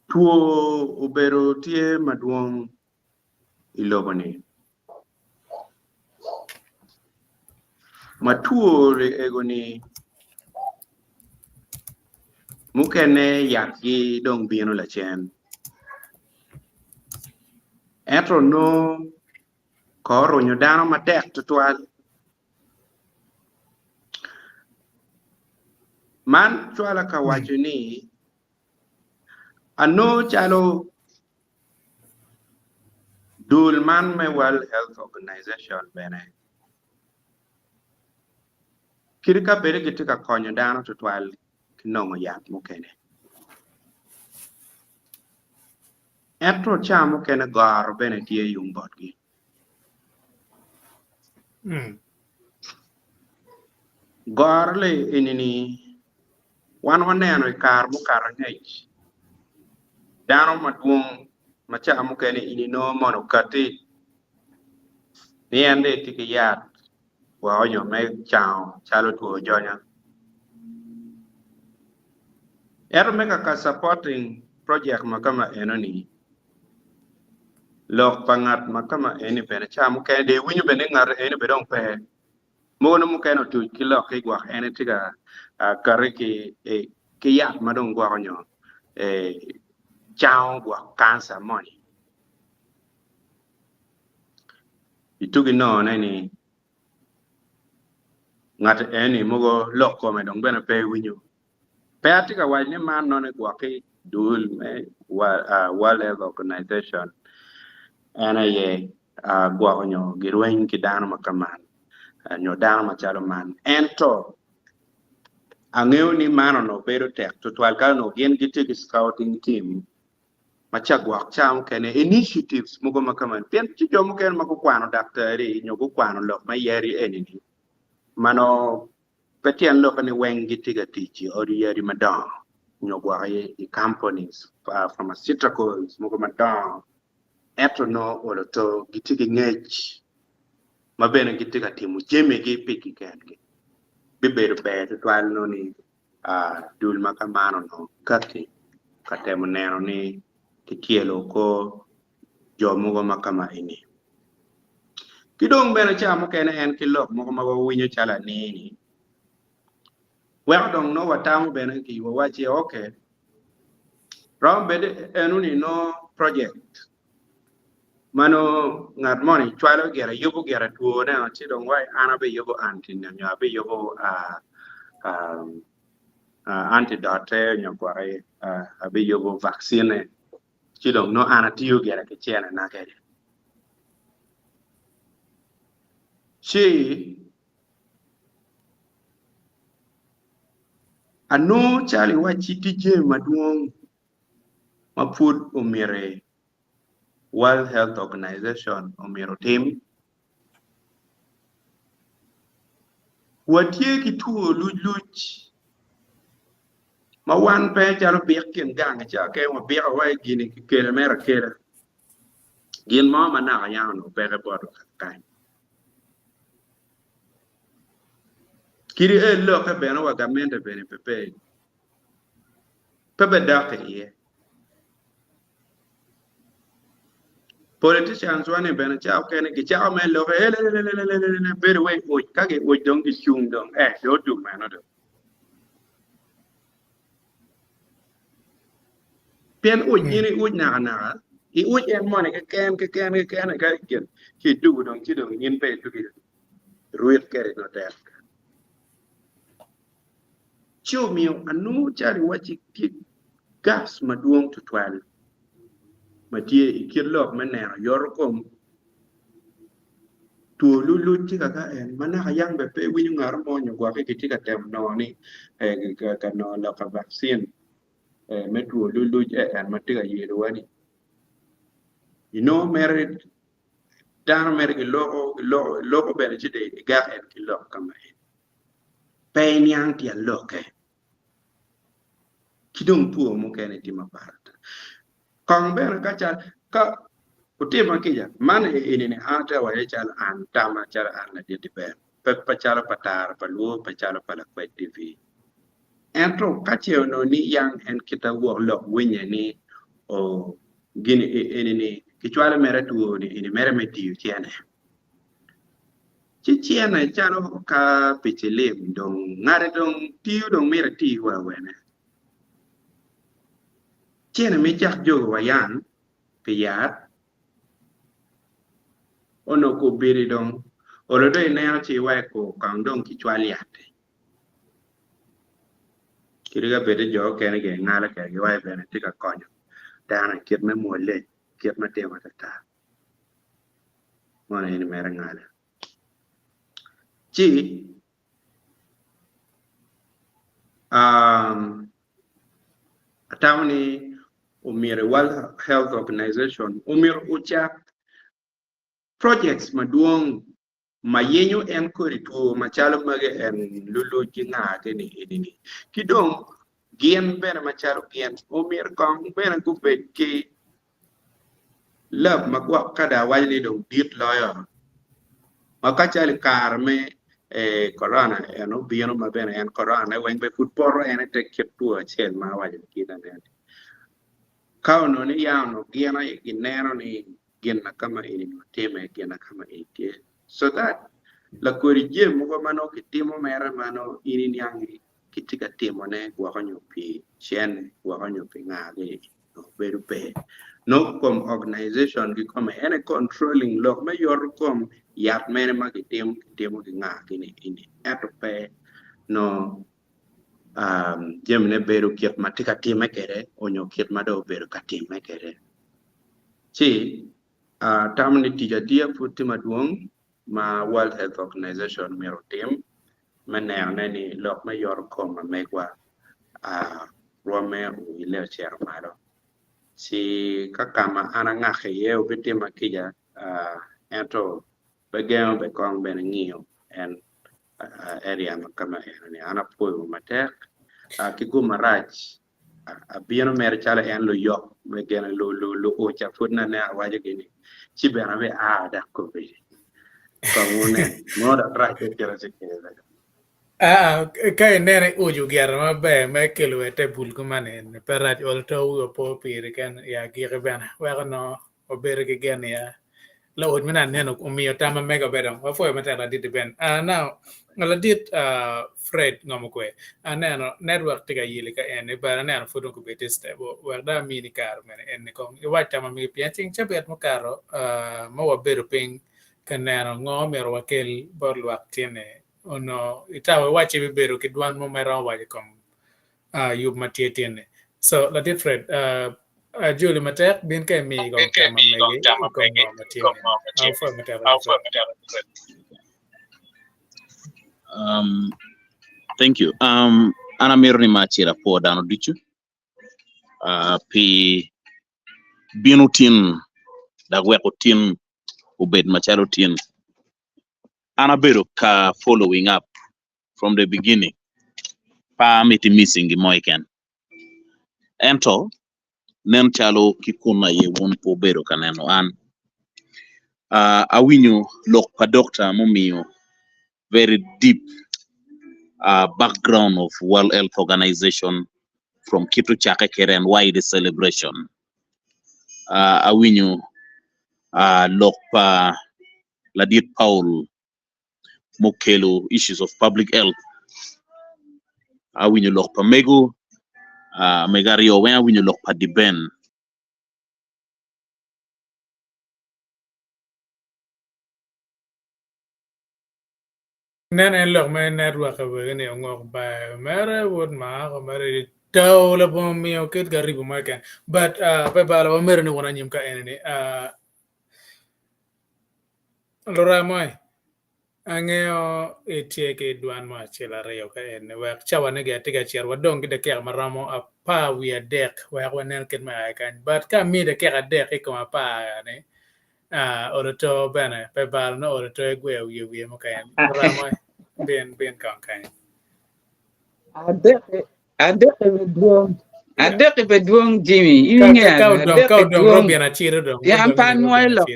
tuo obero tie maduong iloboni matuo egoni mukene yakgi dong bieno la chen etro no koro nyodano matek tutual man chwala kawacho ni ano chalo dul man me World Health Organization bene kirika bere gitika konyo dano tutual kinongo yak mukene etro chamo kene gar bene tie yumbotgi garle inini waneno kar mukar ngech dano maduong macha mukene inino mono kati niende tiki yat wa onyo me chao chalo tuo jonya ero meka ka supporting project makama enoni lok pangat makama eni bene cha mukene de winyu bene ngar eni bedong pe mono mukene tu kilo ke gwa eni tiga kariki ki yat madong gwa onyo chao gwa cancer money itugi no nani ngat eni mogo lokko me dong bene pe winyu Peatika wal ni man no ne gwaki dul me World Health Organization ana ye gwa nyo girwen ki dano makaman nyo dano machalo man ento angeo ni mano no pero tek to twal ka no gen gite scouting team machagwa cham kene initiatives mugo makaman pen ti jomo ken mako kwano daktari nyo go kwano lok mayeri enini mano petien lok ni wen gite ga tichi ori yeri madam nyo gwa ye companies pharmaceuticals mugo madam eto no olo to gite ngech mabene gite ga timu jeme gi piki kengi bibero be to twal no ni dul makamano no kati katemo neno ni tikielo ko jomugo makama ini kidong bene chamo kene en kilok moko mawinyo chala nini dong no watamu bene ki wachi okay rom bede enuni no project mano ngat moni chwalo gera yugo gera tuo ne chi dong wai ana be yugo antin nya be yugo antidote nyo kwai be yugo vaccine chi dong no ana tiyo gera ke chena na ke chi anu chali wachi tije maduong mapud umire World Health Organization umiro tim watie ki tuo luj ma wan pe chalo biek ken gang cha ke wa biek wa gini ki kele mer kele gin ma mana ya no pe ke bod kai kiri e lo ke beno wa gamente bene pepe da ke ye politicians wane bene cha ken ki cha me lo le very way o ka ke o dong ki chung dong do du ma no do pen o yini o na i o en mo ne ke ken ka ki du dong yin pe tu ki ruet kere no ter chu mi anu chari wachi ki gas maduong to 12 matie ikirlok menero yorkom tu lulu tika ka en mana hayang be pe winyu ngar mo nyu gwa ke tika tem no ni ka no la ka vaccine me tu lulu en matika yero wani merit dan merit logo be jide ga en kilok kama pe nyang ti loke kidong puo mo kene ti maparata kong be ka cha ka Kutima kija mana ini ata wa echal an tama chara an na di ben pe pachara patar palu pachara pala kwet tv entro kachio no ni yang en kita wo lo winya ni o gini ini ni kichwala mere tu ni mere meti chiane chiane chano ka pichile dong ngare dong tiu dong mere ti wa wene chiane mi chak jogo wayan piyat ono ko biri dong olo do ina chi wa ko kang dong ki chwali ate kiriga bede jo kene ge ngala ke ge wa bene tika konyo dana kit me mole kit me te mata ta mona ni mera ngala chi atawni umire World Health Organization umir ucha projects maduong mayenyo en korito machalo mage en lulu jinga ke ni kidong gien bena machalo gien umir kong bena kubet ki lab magwa kada wali dong dit lawyer makachali karme corona eno bieno mabena en corona wen be football en tek ketu achel ma wali kita ne kauno ni yano giena ginero ni gena kama ini teme gena kama ini so that la korije mugo mano kitimo mera mano ini yang kitika timo ne kwa kanyo pi chen kwa kanyo pi ngage no beru pe no kom organization ki kama ene controlling log me yor kom yat mene ma kitimo ngage ni ini eto pe no jemne beru kiet matika time kere onyo kiet mado beru katime kere chi tamni tija dia puti maduong ma World Health Organization mero tim manene ni lok ma yor koma megwa rome ile cher maro si kakama ananga khye obiti makija ento begem be kong ben ngio en area makama ni ana poyo matek kigu maraj abieno mer chala en lo yok begena lo o cha futna ne awaje gini ci bena be da ko be ko ngune no da tra ke kera se kera Kaya nene uju gyara mabe me kelo ete bulku mane peraj olto uyo po piri kan ya gira bana wega no obere ke gen ya la ud mina neno umiyo tama mega bedam wa fo mata la dit ben now ngala dit Fred ngomkwe neno network tiga yili ka ene bara neno fodo ko betiste bo wada mini kar mene ene ko wa tama mi piating chabet mo karo mo wa beru ping kan neno ngomero wakel borluak tiene ono itawe wache beru kidwan mo mera waje kom yub matie tiene so la dit Fred Julie Matek bin ke mi gong tama megi gong no matie au for Matek Thank you. Ana merni machira po dano dichu. Pi binutin dagweko tin ubed macharo tin. Ana beru ka following up from the beginning. Pa miti missing moiken. Ento nen chalo kikuna ye won po beru kaneno an. Awinyo lok pa doctor mumiyo very deep background of World Health Organization from Kitu Chake Kere and why the celebration. Awinyo Lokpa Ladit Paul Mokelo issues of public health. Awinyo Lokpa Mego Megario when awinyo Lokpa Diben. Nene lok me network we ne ngok ba mere would ma mere tawla bom mi o kit garibu ma ken but pe bala o mere ne wona nyim ka ene lora moy angeo etie ke dwan ma chela reyo ka ene we chawa ne ge tiga chier wadong de ke maramo a pa wi a dek we nen ket ma kan but ka mi de ke a dek ko ma pa ne orato bene pe bal no orato gwe wi mo kan lora moy ben kan kan Adek beduong Jimmy ingat kau dong Robian achiro dong yang pan moy lok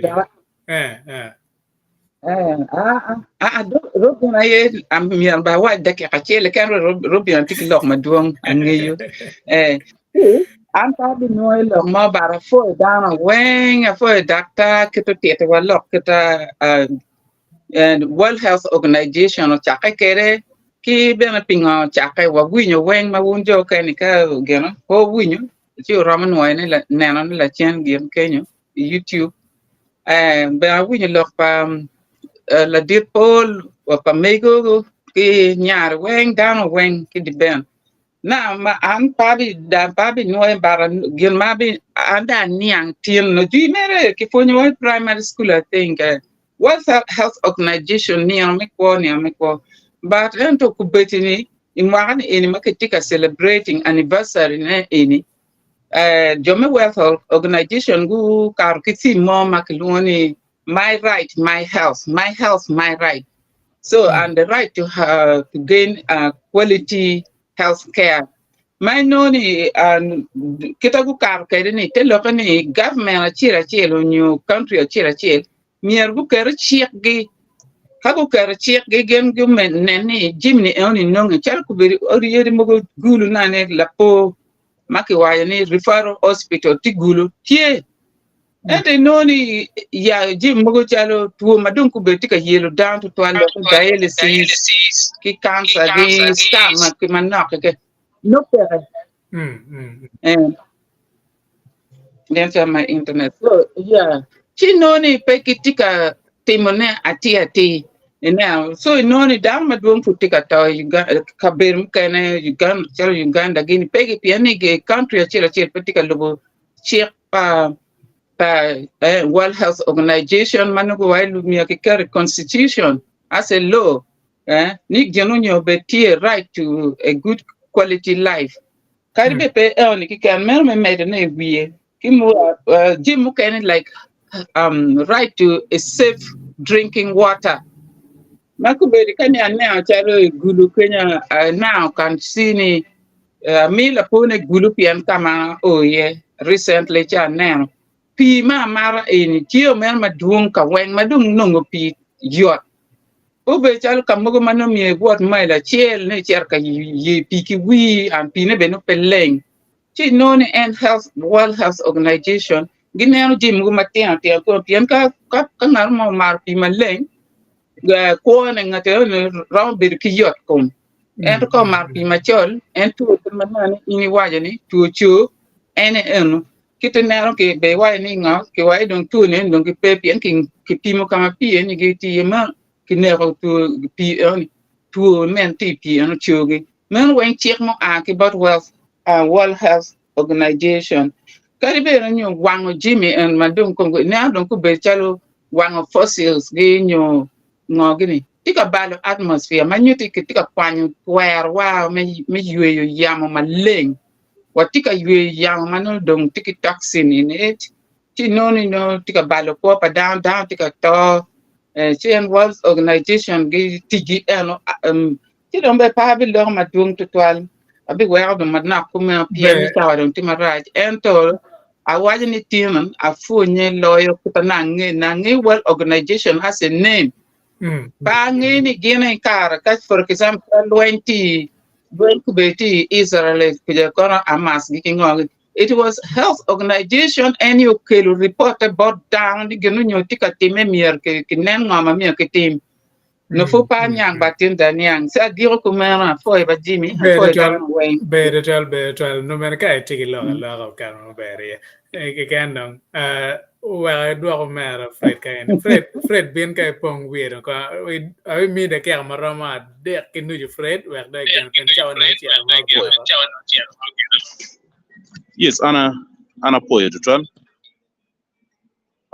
Robian ay amian ba wa dek ka chele kan Robian tik lok maduong angeyo Anta bi moy lok ma bara fo dana weng fo dakta kito tete wa lok kita World Health Organization o chaka kere ki bena pinga chaka wa winyo weng ma wunjo kani ka gena ko winyo ti ramen wa ne la nana la chen gem kenyo YouTube be a winyo lok pa la dit Paul wa pa mego ki nyar weng dan weng ki di ben na ma an pabi noy bara gel ma bi anda niang til no di mere ki fonyo primary school I think World Health Organization ni ameko but ento kubetini imwagani eni maketika celebrating anniversary ne eni Jome World Health Organization gu kar kiti mo makluni my right my health my right so and the right to gain quality health care my noni kita gu kar kedini te lokani government chira chelo new country chira chel mier gu ker chiek gi kago ker chiek gi gen gu men neni jimni oni nongi chal ku beri ori yeri mogo gulu nane lapo maki waya ni referral hospital ti gulu tie ente noni ya jim mogo chalo tuo madun ku beti ka yelo down to twalo dialysis ki cancer gi stomach ki manok ke no pere That's on my internet. So yeah, she noni pekitika timone ati Now, so no ni dam ma duong puti ka to Uganda ka ber mkene Uganda chalo Uganda gini pegi piani ge country achira pati ka lubu chek pa World Health Organization manu ko wai lu mi ke constitution as a law ni genu nyo betie right to a good quality life kari be pe ni ki kan mer me me ne wie ki mu jim mkene like right to a safe drinking water. Makubeli kanya now charo gulu Kenya now can see ni mi la pone gulu pian kama recently cha now pi ma mara ini tio mer madung ka weng madung nongo pi yot ube chal kamugo mano mi buat mai la chiel ne cher ka yi pi ki wi an pi ne beno peleng chi no ni and health World Health Organization gineno jim go matin ko pian ka ngar mo mar pi maleng ko ne ngate raw bir ki yot kom en ko mar pi machol en tu man ini wajani tu chu en kita nero ke be wa ni nga ke wa dong tu ne dong ke pe pien ki pi mo kama pi ni ge ti ma ki nero tu pi tu men ti pi en chu ge men wen chek mo ki about World Health Organization kari be nyo wango jimi en madung ko ne dong ko be chalo wango fossils ge nyo ngogini tika balo atmosphere manyuti tika kwanyu kwer wa me yue yamo maleng watika yue yamo mano dong tiki toxin in it ti no tika balo ko pa down tika to chen World Organization gi tigi eno ti don be pa bi lo ma dung tutwal abi wa do madna kuma pien tawa don ti maraj ento awaji ni timan afunye loyo kutana nge World Organization has a name. Ni gina kara for example 20 kubeti Israel kujakora amas gikingo it was health organization and you can report about down the genu tika time mier ke kinen ngama mier ke tim no fo pa nyang batin daniang sa diro kumera foi ba jimi foi dan way beretral no men ka tigi lo kan no bere ke kan no wa do ko mera Fred bien ka pong wir ko ai mi de ke marama de ke nu Fred wa da kan chawa na chi ma yes ana poye tutral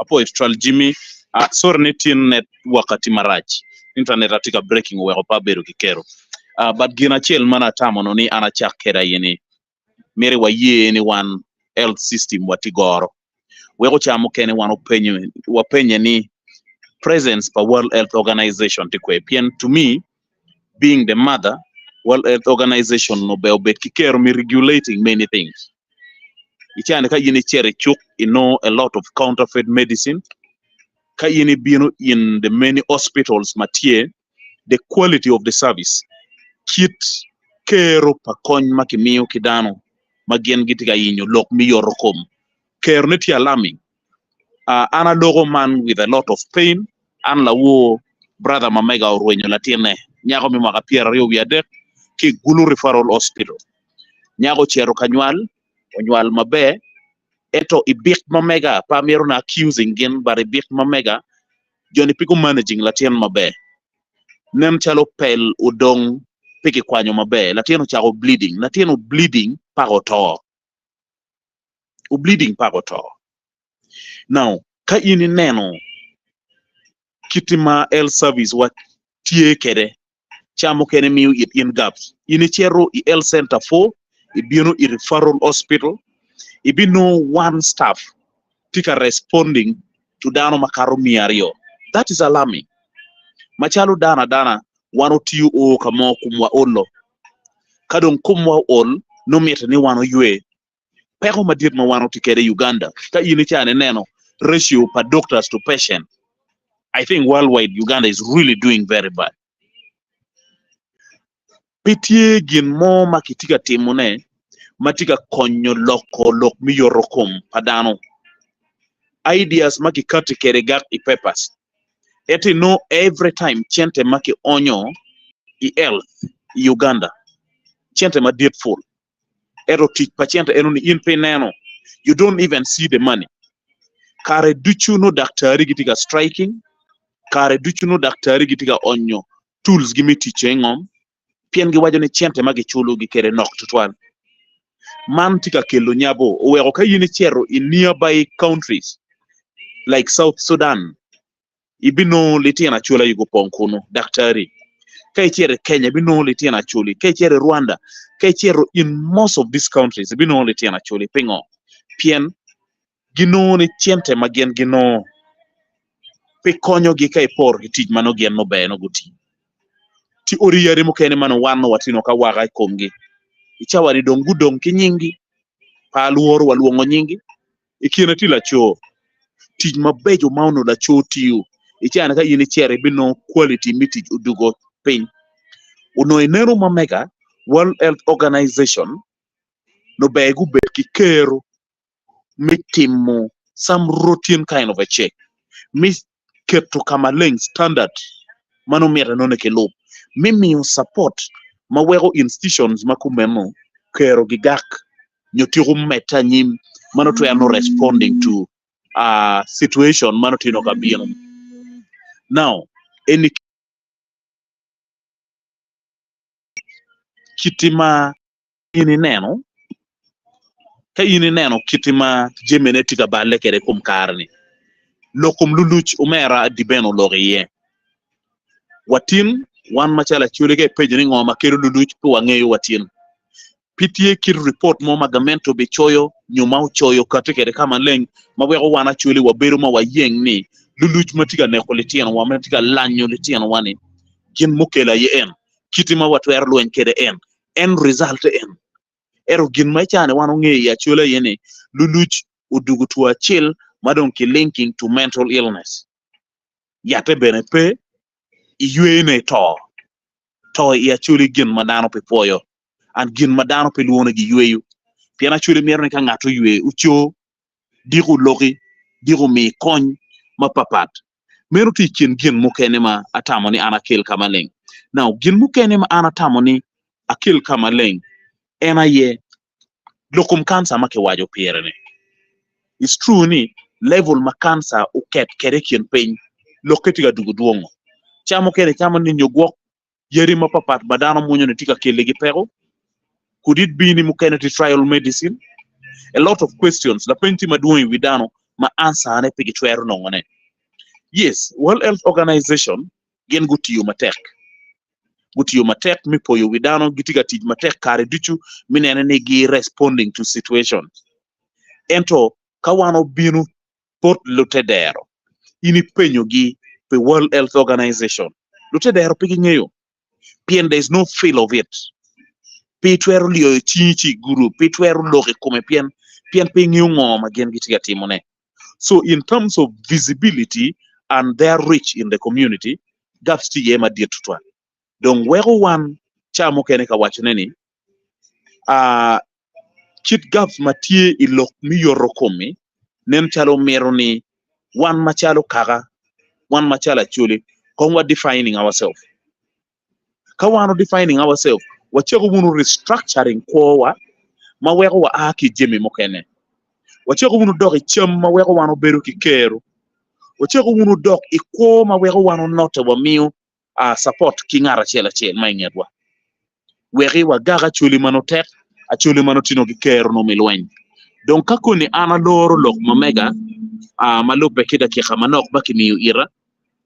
apoye tutral Jimmy sorry ne tin net wakati marach internet atika breaking we pa beru kikero but gina chel mana tamo no ni ana chakera yeni mere wa ye ni one health system watigoro we ko chamo kene wan openye ni presence pa World Health Organization tikwe pien to me being the mother World Health Organization no be obet kikero me regulating many things ichane ka yini chere chuk a lot of counterfeit medicine ka yini bino in the many hospitals matie the quality of the service kit kero pa kony makimiyo kidano magien gitiga yinyo lok mi yorokom care neti alarming ana logo man with a lot of pain an la wo brother mamega orwenyo latine nyako mi maka piera rio wiade ki gulu referral hospital nyako chero kanywal onywal mabe eto ibik mamega pa mero na accusing gen bare ibik mamega joni piku managing latien mabe nem chalo pel udong piki kwanyo mabe latien chako bleeding pagoto now ka ini neno kitima health service wa tie kede chamo kene miu it in gaps ini chero I health center for ibino I referral hospital ibino one staff tika responding to dano makaro miario that is alarming machalo dana wano tiu o kamo kumwa olo kadon kumwa ol no meta ni wano yue pero madir ma wano tikere Uganda ka ini chane neno ratio per doctors to patient I think worldwide Uganda is really doing very bad pitie gin mo makitika timone matika konyo lok mi yorokom padano ideas maki kati kere gak I papers eti no every time chente maki onyo I health Uganda chente ma did full ero teach patiente eno ni in neno you don't even see the money kare duchu no daktari gitika striking kare duchuno daktari gitiga onyo tools gi mitiche ngom pien gi wajo ni chiente magi chulo gi kere nok tutwan man tika kelo nyabo owero ka yini chero in nearby countries like South Sudan ibino litiana chula yugo ponkuno daktari kai chere Kenya bino litiana chuli kai chere Rwanda kai chero in most of these countries bino litiana chuli pingo pien gino ni chiente magen gino pe konyo gi kai por gi tij mano gen no be no guti ti ori yare mo kene mano wano watino ka waga komgi ichawari dongu dong kinyingi pa luoro waluongo nyingi ikiena tila cho tij mabejo mauno la cho tiyo ichana ka yini chere bino quality mitij udugo piny uno enero mamega World Health Organization no begu bet ki kero mitimo some routine kind of a check mis keto kama leng standard mano mera none ke lob mimi support mawego institutions makumemo kero gigak nyotigo meta nyim mano to no responding to situation mano tino kabino now any kitima ini neno ka ini neno kitima jemene tiga balle kere kum karni lokum luluch umera dibeno loriye watin wan machala chulege page ni ngoma kero luluch pu wangeyo watin PTA kir report mo magamento be choyo nyuma choyo katekere kama leng mawego wana chuli waberu ma wayeng ni luluch matiga ne kolitian wa matiga lanyo litian wani kin mukela ye en kitima watu erluen kede en result ero gin machane wano nge ya chula yene luluch udugutua chill madon ki linking to mental illness yate bene pe iyuene to ya chuli gin madano pe poyo and gin madano pe luona gi yueyu piana chuli merne ka ngato yue ucho digu logi digu mi kony mapapat mero ti kin gin mukene ma atamoni ana kel kamaleng now gin mukene ma ana tamoni akil kamaleng ena ye lokum cancer make wajo pierene it's true ni level ma cancer uket kere kien pen loketiga dugu duongo chamo kere chamo ni nyogwo yeri mapapat badano munyo ne tika kele gi pero could it be ni mukene ti trial medicine a lot of questions la penti maduong widano ma answer ne pigi twero nongone yes World Health Organization gen gutiyo matek mi poyo widano gitiga tij matek kare duchu minene ne gi responding to situations ento kawano binu pot lutedero ini penyo gi pe World Health Organization lutedero pigi ngeyo pien there is no feel of it pitwero liyo chichi guru pitwero loge kome pien pingi ngoma gen gitiga timone so in terms of visibility and their reach in the community gaps ti yema dietutwa donc wego wan chamo kene ka wachneni kit gaps matie ilok mi yorokomi nen chalo meroni wan machalo kaga wan machala chuli konwa defining ourselves kawano defining ourselves wachego bunu restructuring kowa mawego wa aki jemi mokene wachego bunu dogi cham mawego wano beru ki kero wachego bunu dog iko mawego wano note wa miu support kingara chela maingetwa wegi wa gaga chuli manotek a chuli manotino ki kero no milwen donc kakoni ana loro lok mamega malobe kida ki xamanok bakini ira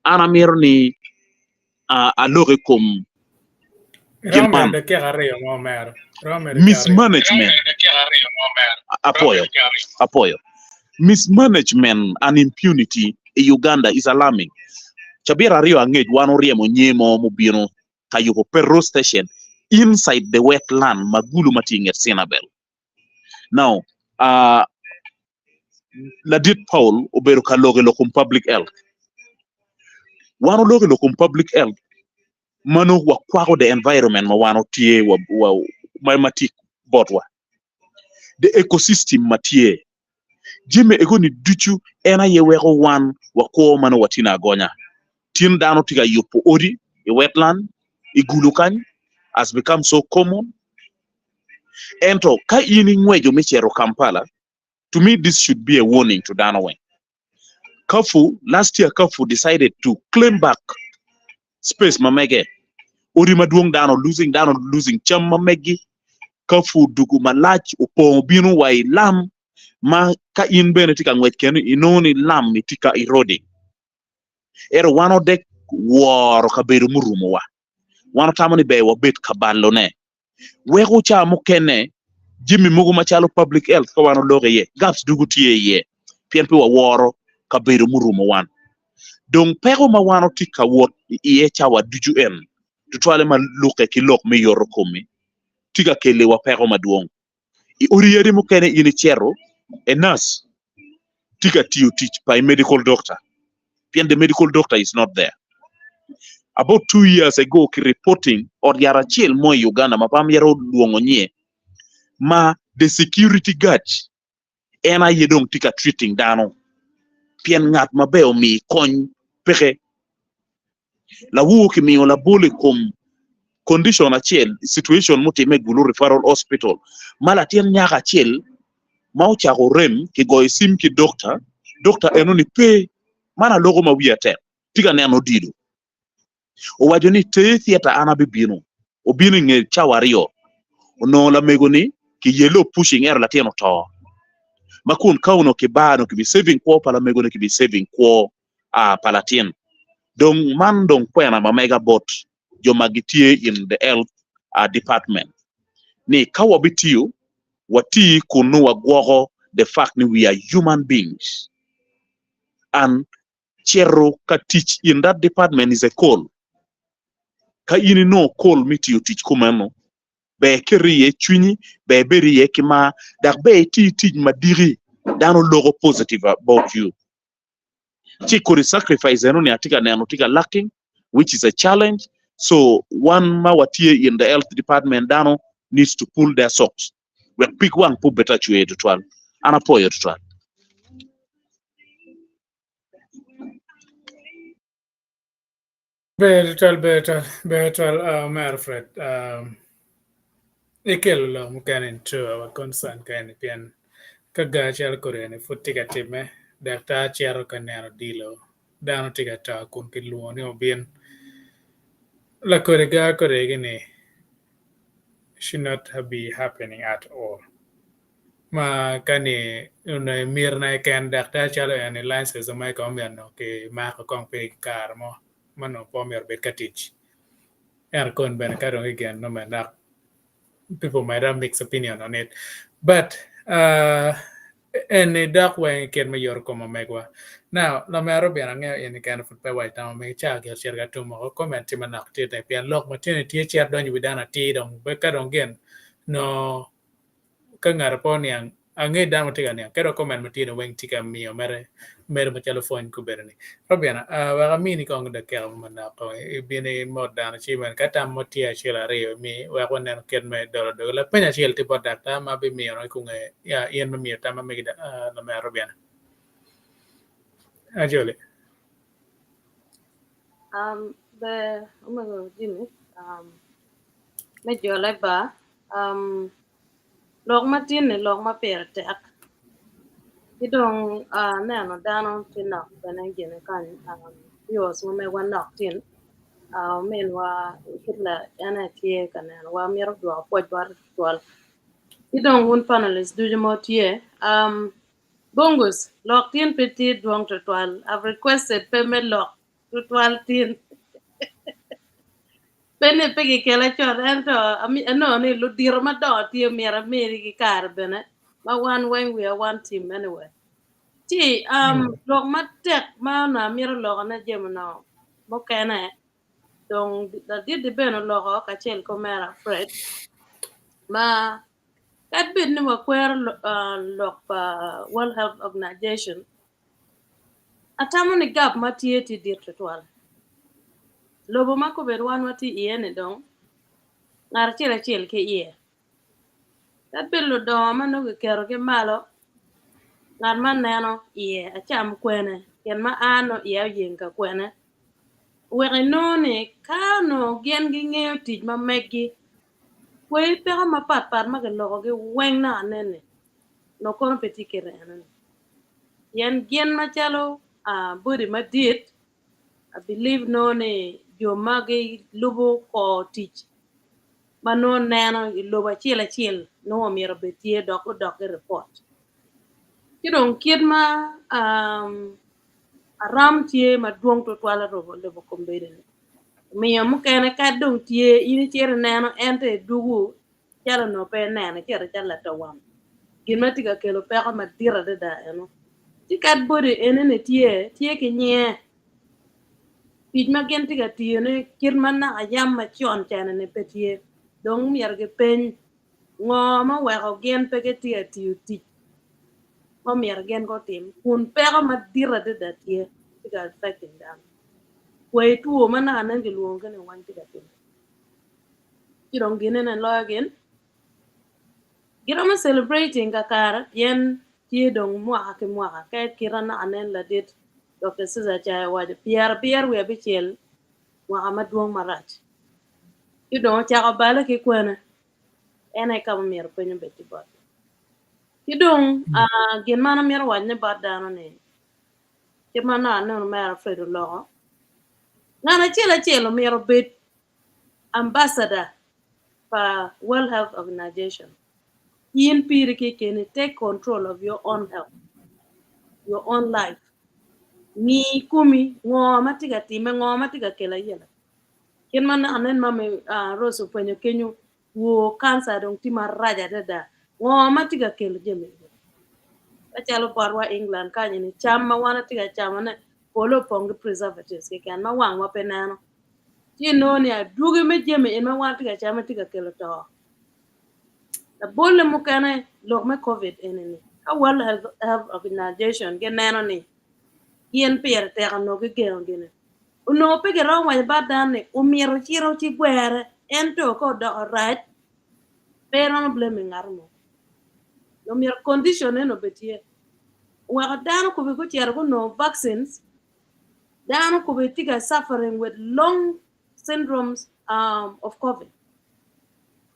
ana mirni a lore kom Rome de que agarre mo mer. mismanagement apoyo mismanagement and impunity in Uganda is alarming chabira rio angej wano riemo nyemo mubino kayuko perro station inside the wetland magulu matinget Sinabel now Ladit Paul oberu ka loge lokum public health wano loge lokum public health mano wa kwako the environment ma wano tie wa matik botwa the ecosystem matie jime egoni duchu ena ye wego wan wa ko mano watina gonya tin dano tiga yopo ori e wetland igulukan has become so common ento ka ini ngwejo michero Kampala to me this should be a warning to Dano Wen last year Kafu decided to claim back space mamege. Ori maduong down losing cham mamegi. Kafu dugu malach upo binu wa lam ma ka in benetika ngwet ken inoni lam mitika eroding. Ero wano dek war ka beru murumo wa. Wano tamani be wa bet kabalone. Wego cha mukene Jimmy mugu machalo public health ka wano loge ye. Gaps dugu tiye ye. Pienpi wa waro ka beru murumo wan. Dong pero ma wano tika wot iye chawa duju en. Tutwale ma luke ki lok me yoro komi. Tika kele wa pero ma duong. I oriyeri mukene ini chero. A nurse. Tika tiyo teach by medical doctor. Pien the medical doctor is not there. About 2 years ago, ki reporting or yara chiel mo Uganda mapam yaro luongo nye ma the security guard ena yedong tika treating dano pien ngat mabeo mi kony peke la wuo ki mi la bole kom condition achiel situation mutime gulu referral hospital mala tien nyaka achiel mau chako rem ki goy sim ki doctor enoni pe mana logo ma wiate tika neno dido o wajo ni te theater ana bibino o bino nge chawario no la megoni ki yellow pushing air la tieno to makun kauno ki bano ki be saving ko pala megoni ki be saving ko palatien dong man dong kwena ma mega bot jo magitie in the health department ni kawo bitio wati kunu wagwogo the fact ni we are human beings and chero ka teach in that department is a call ka ini no call mitio teach kumano be keriye chunyi be beriye kima dak be ti madiri dano logo positive about you chikuri sacrifice eno ni atika neno tika lacking which is a challenge so one mawatie in the health department dano needs to pull their socks we pick one put better chue to twal ana poyo to twal better Alfred ikelo lo mukanin to our concern kan pian kaga chal korene futika time dakta chero kanero dilo dano tiga ta kun kiluoni obien la korega koregini should not be happening at all ma kani una mirna kan dakta chalo yani license mai ko miano ke ma ko kong pe kar mo mano po mer bet katich kon ben karo again no man that people might have mixed opinion on it but and a dark way can me your como megwa now la mero bien nga in kind of pe white down me cha ge cher ga tumo comment ti manak ti te pian lok matene ti cher don yu dana ti dong be ka dong gen no ka ngar pon yang ange dan mati kan yang kero comment mati no weng ti kam mi mere ma telephone ku berni robiana wa ga mini ko ngda kel mana ko e bini mod dan chi man ka tam moti a chela re mi wa ko nen ken me do la penya chel ti bodak ta ma be mi no ku nge ya yen ma mi ta ma me da la me robiana ajole the Jimmy me jole ba log ma tin ne log ma per tek idong neno dano tinok benen gene kan yos mo me wan nok tin men wa kitla ana tie kan wa mer do po bar tol idong un panelist du mo tie bongos log tin petit duong to twal I've requested payment log to twal tin bene pegi kela chon ento no ni lu dir ma do tie mera meri ki kar bene ma one when we are one team anyway ti log ma tek ma na mero log na jem no mo kene donc da dir de bene log ka chel ko mera Fred ma kat bit ni ma kwer log pa World Health Organization atamu ni gap ma tie ti dir twal lobo ma ko ber wan wati iene dong ngar chel ke iye kat bit lo do ma no ke kero ke malo ngar man neno iye acham kwene ken ma ano iye yen ka kwene wege noni kano gen gi ngeo tij ma meggi kwe pega ma pat ma ke logo ge weng na nene no kono peti kere yen gen ma chalo body ma dit I believe no ne jo magi lubo ko teach ma no neno loba chiel no miro betie dok report kidong kid ma aram tie ma duong to twala robo lebo kombere miyo mukene ka dong tie ini chere neno ente dugu chala no pe neno chere chala to wam gima tiga kelo peko ma dira de da eno tikat body enene tie ke nye pij ma gen tiga tie ne kir mana ayam ma chon chane ne petie dong mier ge pen ngo ma weko gen peke tie tiu ti mo mier gen ko tim kun peko ma dira de da tie tiga affecting them way tuo mana nan ge luong kene wan tiga tim kirong gine na lo again girama celebrating kakara yen tie dong mwaka ke kirana anen la dit Dr. Cesar Chaya waje pier we bichel mwaka maduong marach kidong chaka bala ki kwena ene kama mier penyo beti bot kidong gin mana mier wajne bot dano ne kimana ane mera fredo logo ngana chela mier bet ambassador for World Health Organization yin piri ki kene take control of your own health your own life ni kumi ngoma tiga time ngoma tiga kela yela kin man anen mame roso penyo kenyo wo cancer dong tima raja dada ngoma tiga kela jeme achalo parwa England kanye ni chama wana tiga chama ne polo pong preservatives ke kan ma wang wa penano ti no ni aduge me jeme en ma wana tiga chama tiga kela to the bolle mu kana log me covid eneni a World Health Organization ke nano ni yen pier te no ke gene uno pe ke ro wa ba dane o miero chiro ti gwere ento ko do right pero no blame ngarmo no mier condition no betie wa dano ko be ko tier ko no vaccines dano ko be tiga suffering with long syndromes of covid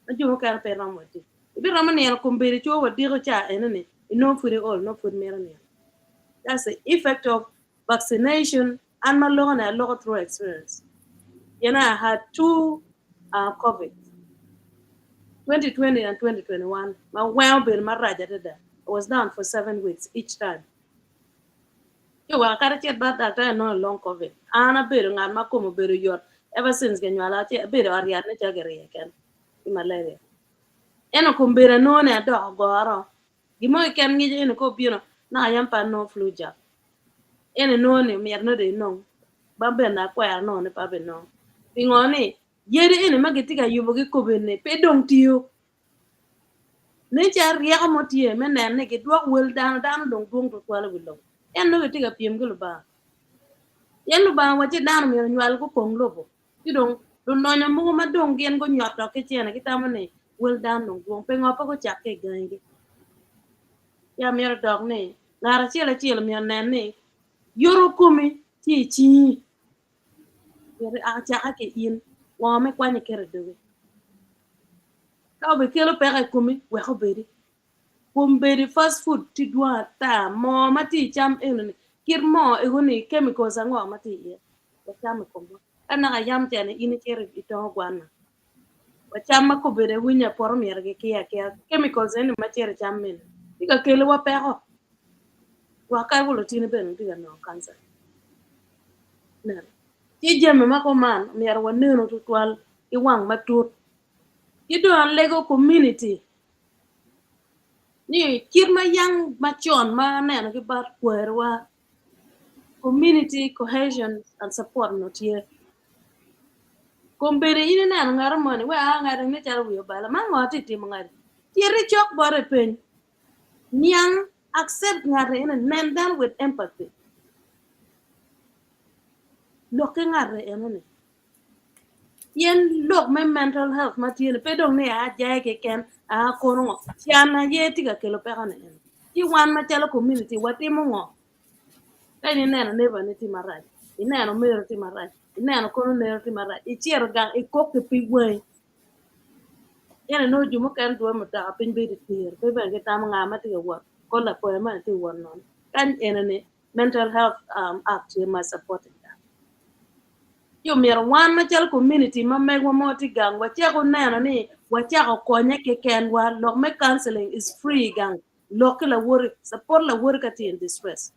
ajo ka pe ram wati bi ram ne ko be cho wa diro cha enene no for all no for mera ne that's the effect of vaccination and my long and long through experience. You know, I had two COVID, 2020 and 2021. My well-being, my raja did that. I was down for 7 weeks each time. You were carrying about that time, no long COVID. Anna Bidding and Macomo Bidding, ever since Genualati, a bit of Ariadne Jagger again in malaria. And a cumbera no a dog go around. You might can get in a cop, you know, now I am no flu jab. Ene no ne mier no de no ba be na kwa no ne pa be no pingoni yere ene mageti ga yubo ge ko bene pe dong tiyo ne cha riya mo tie me ne ge dwa wel dan dong dong to kwala bi lo en no ti ga piem ge ba yen lu ba wa ti dan mi nyal ko kong lobo ti dong do no nya mo ma dong gen go nyoto ke chene ki tamane wel dan dong pe ngopa ko chak ke gangi ya mier dog ne ngara chela mi ne yoro kumi chi yere a chaka ke in wa me kwani kere dobe ka be kelo pere kumi we ho beri kumberi fast food ti dwa ta mo mati cham enene kir mo e honi chemicals angwa mati ye wa cham ko mo ana ga yam tane in kere ito gwana wa cham ko bere winya por mier ge kia chemicals en ma chere cham men diga kelo wa pere wa ka wulo tini ben diga no cancer na ti jeme ma ko man mier wa neno to twal I wang matut you do an lego community ni kirma yang machon ma neno ki bar kwer wa community cohesion and support no tie kombere ine neno ngaro mane we a ngaro ne charo yo bala ma ngoti tim ngari tiere chok bore pen nyang accept ngare ine men them with empathy loke ngare ene yen lok me mental health ma tiene pe dong ne a jaye ke ken a kono ngo siana ye tiga kelo pe kana en ti wan ma telo community wati mo ngo ka ni neno neba ne ti maraj ni neno mero ti maraj ni neno kono ne ti maraj I chiero gang I kok ke pi gwen yen no jumo kan do mo ta pin be de tier pe ben ke tam nga ma ti wo ko la po ma ti wo non kan enene mental health act ma supporting that. Yo mir wan ma chal community ma meg wa moti gang wa che ko neno ni wa cha ko konye ke ken wa lo me counseling is free gang lo ke la wor support la wor ka in distress.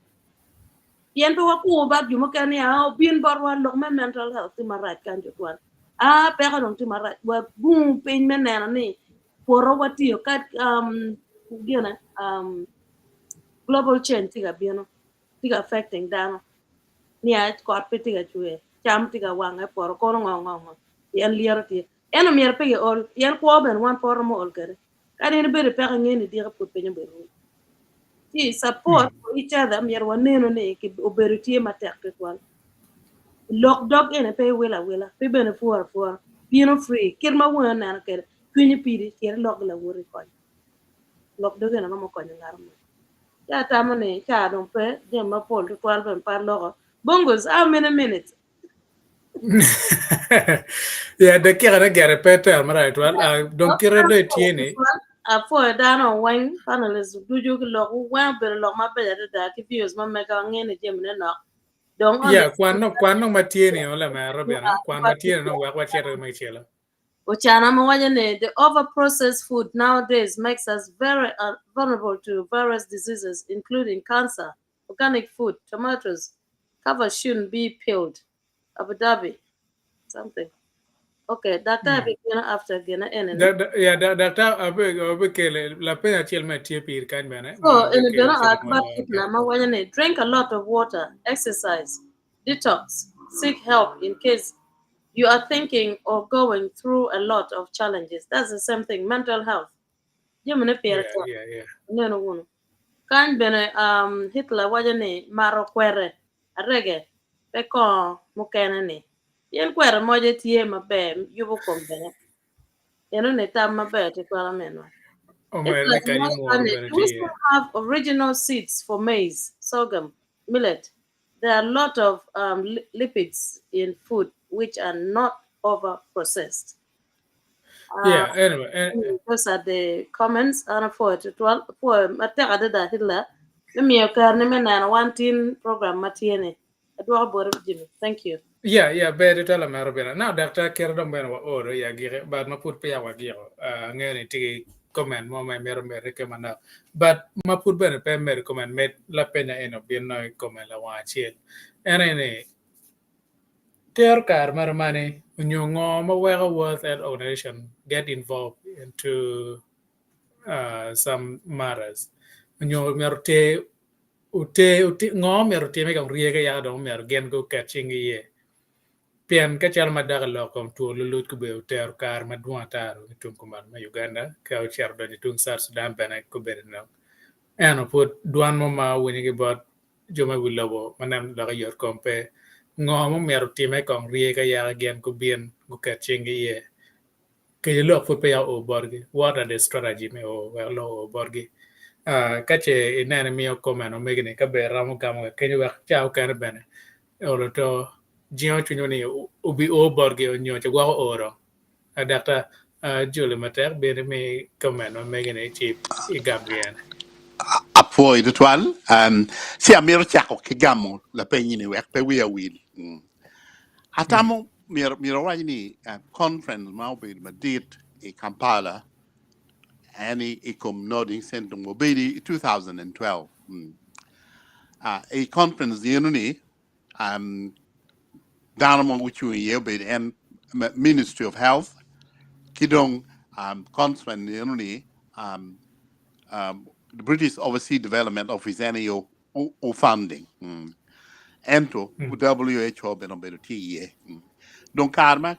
Yen to ku ba ju mo kan ya bin bor wa lo me mental health ti marat kan jo twan pe ka dong ti marat wa bu pin me neno ni poro wa ti ka gina global change tiga bieno tiga affecting dano ni a ko pe tiga chue cham tiga wanga por ko ngo yen liero ti eno mier pe ol yen ko ben wan por mo ol kare kani ni bere pe ngeni diga put pe nyebe ru ti support for each other mier waneno ne ki oberiti ma tek te kwal lock dog ene pe wela pe bene for bieno free kirma wona na kare kwini pidi tier log la wori ko lock dog ene no mo ko ngar mo ya tamane cha don pe je ma pol to 12 and par logo bongos how many minutes Yeah, the kira get a better, right? Well, don't kira do tiene. For dano wine panelists do you look well better lock my bed that if you use my mega in gym no don't Yeah, understand quando matiene ola ma robiana, quando matiene no what chero mai chela. The over-processed food nowadays makes us very vulnerable to various diseases, including cancer. Organic food, tomatoes, cover shouldn't be peeled. Abu Dhabi, something. Okay, that time begin after gonna end. Yeah, that abe kele la pena chel ma tie pir kan bana ma So, in abe the kele chel ma drink a lot of water, exercise, detox, seek help in case you are thinking or going through a lot of challenges. That's the same thing. Mental health. yeah. No. Kan bene Hitler wajane maro kwere arege peko mukene ni. Yen kwere moje tie mabe yubo kombene. Yeno ne tam mabe te kwara menwa. O It's ma ne like kanyi mo bana do we still tie. have original seeds for maize, sorghum, millet? There are a lot of lipids in food which are not over processed. Yeah, anyway, Those are the comments. And for 12, for Matera da Hitler, the mere carniman one teen program, Matiene. Edward Jimmy. Thank you. yeah, better tell me robina. Now doctor kira dom bana wa oro ya gire, but ma put pe ya wa giro. Ngene tigi comment mo ma mero me recommend. But ma put bana pe me recommend me la pena eno bien no comment la wa chiel. Ene Their car money nyongo mawega worth and organization get involved into some matters. Nyo merte ute ngo merte me kang riega ya dong mer gen go catching ye. Pian ka chal madaga lo kom tu lulut ku be ter kar madwa taro tung kuman ma Uganda ka char do tung sar Sudan bana ku be no. Ano put duan mo ma wini ki bot joma wilobo manam la yor kompe ngo mo mer time kong rie ka ya gen ku bien ku ka chingi ye ke lo fu pe ya o borgi what are the strategy me o lo o borgi ka che inene mi o koma no megni ka be ramo kam ke ni wa cha ka ne bene o lo to jio chu ni ubi o borgi o nyo che gwa oro adapta jule mater be me koma no megni chi i gambien Apoi de twal si amiro chako kigamo la penyi ni wek pe we will atamo miro wani conference ma obi madid e Kampala any ikom nodding centrum obedi 2012 a conference ni down among which you obedi and Ministry of Health kidong conference ni the British Overseas Development Office NAO funding ento WHO beno bedo tie donc karma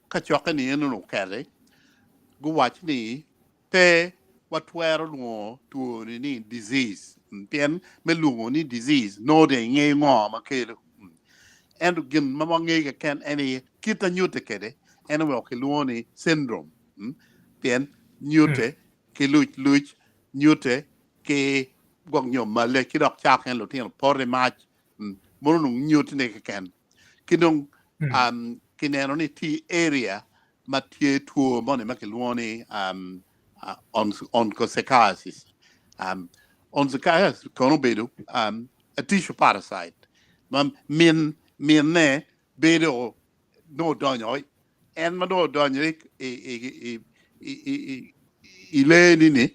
ka choka ni no kare go watch ni te what were no to ni disease pien me lungo ni disease no de nge ngo ma kele endo gin mama nge ken any kita nyute kede eno wo ke luoni syndrome pien nyute ke luch nyute ke gok nyom ma le ki dok chak en lo tin por match mono no nyute ne ke ken kinong kineno ni ti area ma tie tuo mone ma ke luoni on consequences on the guys kono bedo a tissue parasite. Mam min ne bedo no donyo en ma do donyo i le ni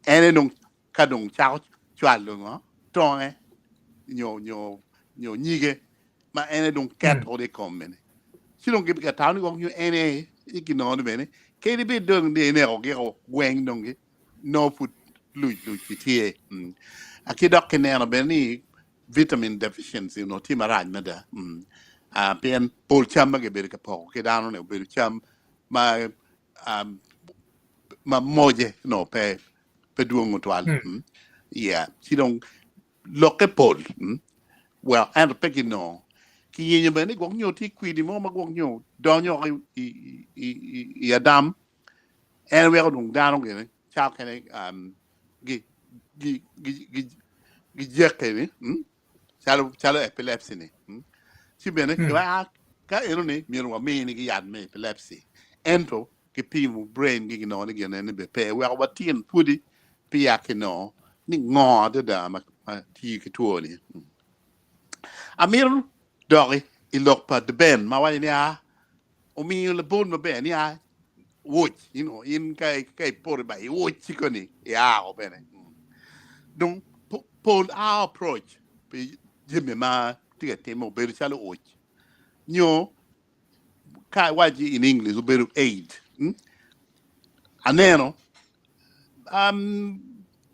ene nung kadung chao chwa lungo tonge nyo nyige ma ene nung cat ho de komene si don't give a town go you ene ikino bene ke be dong de ne o ge o weng dong no put lui pitie aki dok ne no bene vitamin deficiency no timaraj meda pen pol chamba ge be ka po ke dano ne be cham ma ma moje no pe duongo twal yeah si don't look at pol well and pe no ki yenye bene gong nyo ti kwidi mo ma gong nyo do nyo i adam en we ko dano ge cha kene gi gi gi gi gi jeke ni chalo epilepsy ni si bene ka eno ni mi ro me ni gi yad me epilepsy ento ki pi mu brain gi no ni ge ne be pe we wa tin pudi pi yakino ni ngo da ma ti ki tuo ni amir dori ilok pa de ben ma wa ni a o mi le bon ma ben ya woch in kai por ba woch ko ni ya o bene donc pour our approach pe jeme ma tiga temo be chalo woch nyo kai waji in english o be aid aneno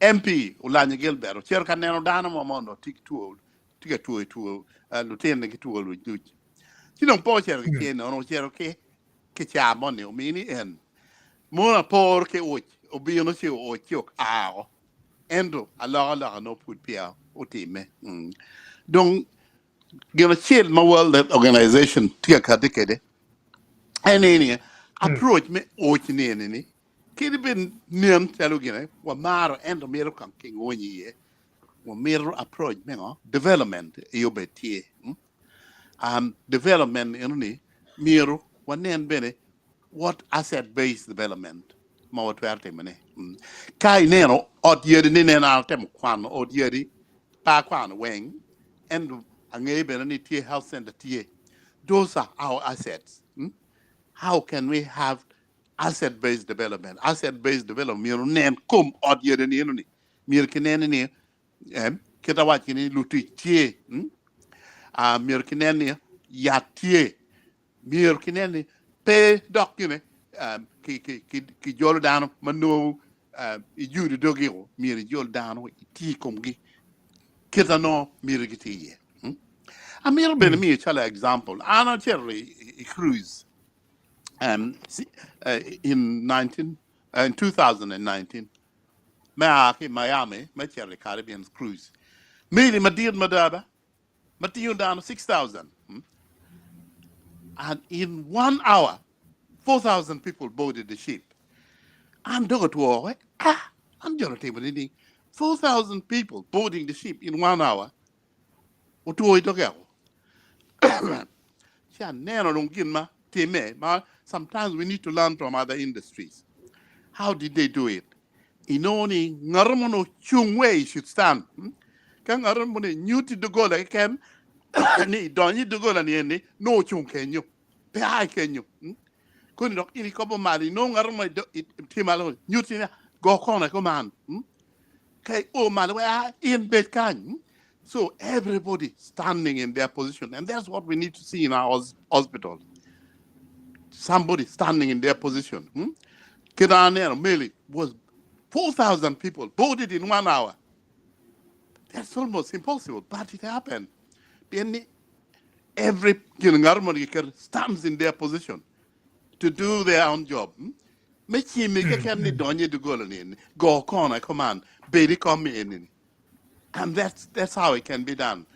MP ulanya Gilbert cher kaneno dano mo mondo tiga tuo lutene ki tuo lu si non po cher che no cher che cha mo ne o mini en mona por ke o bi no si o chok ao endo ala no put pia o time donc gonna chill my world organization tia kadikede eneni approach me o chinene ni kidi ben nem talo gina wa maro endo mero kan king woni ye wa mero approach me no development yo betie development enoni mero wa nen bene what asset based development ma wat werte mene kai neno od yedi ni nena tem kwan od yedi pa kwan weng and angebe ni tie health center tie those are our assets how can we have asset based development mir nen kom od yedi ni ni mir kinen ni kita wa kini luti tie mir kinen ni ya tie mir kinen ni pe document ki jolo dano mano i juri dogi o miri jolo dano ti komgi kita no miri giti amir ben mi chala example ana cherry cruise in 2019 ma ki Miami ma cherry Caribbean cruise mili madid madaba matiyo down 6,000 and in 1 hour 4,000 people boarded the ship. I'm doing to all right. I'm just table 4,000 people boarding the ship in 1 hour. What do I do? Sometimes we need to learn from other industries. How did they do it? Inoni ngaramono chung way should stand. Kan ngaramono nyuti do go like can ni donyi do go la ni no chung kenyo. Pe ai kenyo. Kuni dok ini kopo mali no ngarma timalo nyuti go kona ko man kai o mali in bed kan so everybody standing in their position and that's what we need to see in our hospital somebody standing in their position Kidane Meli was 4,000 people boarded in 1 hour. That's almost impossible, but it happened. Then every stands in their position to do their own job. Mechi mika can ni donye do go corner command, baby come in. And that's how it can be done.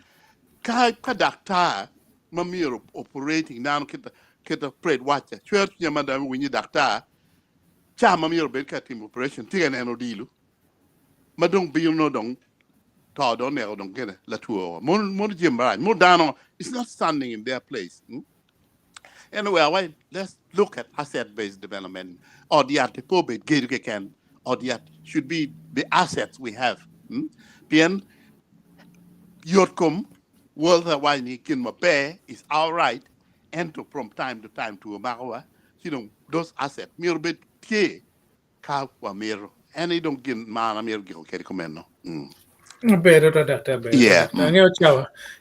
Ka doctor mamiro operating down kita prayed watcher. Church madam when you doctor cha mamiro bed team operation tiga no dilu. Madong bi no dong ta don ne don kene la tuo. Mon jimba mo dano it's not standing in their place. Anyway, let's look at asset-based development. Or the article can, or the should be the assets we have. Bien, Yotkum, world why ni kin ma pay is all right, and to from time to time to a mawa, those assets, mir bit tie, ka wa mir, and they don't get man mir go carry command. Better doctor, Yeah. Ngeo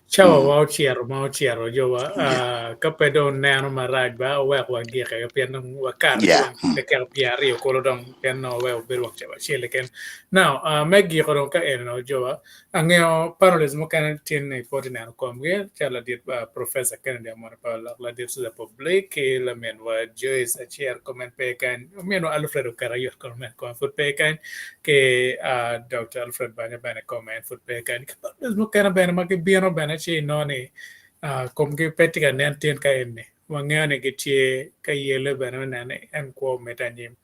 chawa wow chiero jowa kapedo nano maraj ba wa gi ka pian wa kar Yeah. duang de ka piari ko dong pian no wa bir wak chawa chile ken now megi ko ka no jowa ngeo parallelism kan tin ne potina ko mge chala dit professor kan de mar pa la dit su public ke la men wa jois a chair comment pe kan meno alfredo carayo comment ko foot pe kan ke Dr. Alfred Banya Banya comment foot pe kan parallelism kan bana ma ke biano bana chi no ni kom ke petika nen tin ka enne wangane ke tie ka yele bana nane en ko metanyim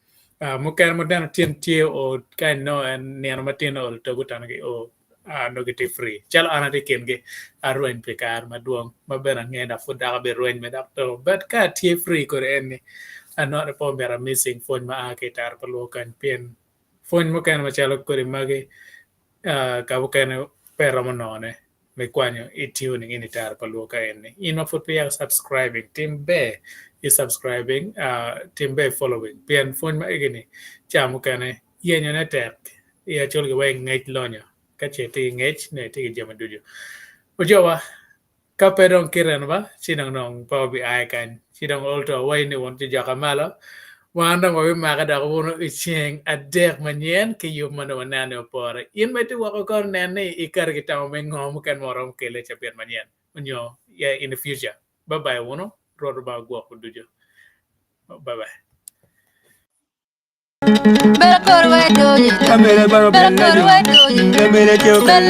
mukan modern tin tie o kan no en ne ma tin o to gutan ge o no get free chal ana de ken ge arwen pe kar ma duong ma bana ngenda fu da be rwen me dak to but ka tie free ko enne not a po bera missing phone ma ake tar pa lo kan pien phone mo kan ma chalo ko mage ka bukan pero mo none me kwanyo i-tuning ini tar pa luka ene. Ino foot piang subscribing. Timbe is subscribing. Timbe following. Pian phone ma igini. Chamu kane. Yenyo na tek. Ia chol ke weng ngej lonyo. Kache ti ngej ne ti jama dujo. Ujowa. Kapedong kiran ba? Sinang nong pa bi ay kan. Sinang ultra way ni wonti jaka malo. Wanda mo maka da ko icheng adek manyen ke yo mano nane opore in meti wako kon nane ikar kita mo ngom kan morom kele chapian manyen unyo yeah in the future bye bye wono rodo ba go ko dujo bye bye Kamere baro bella jo, kamere teo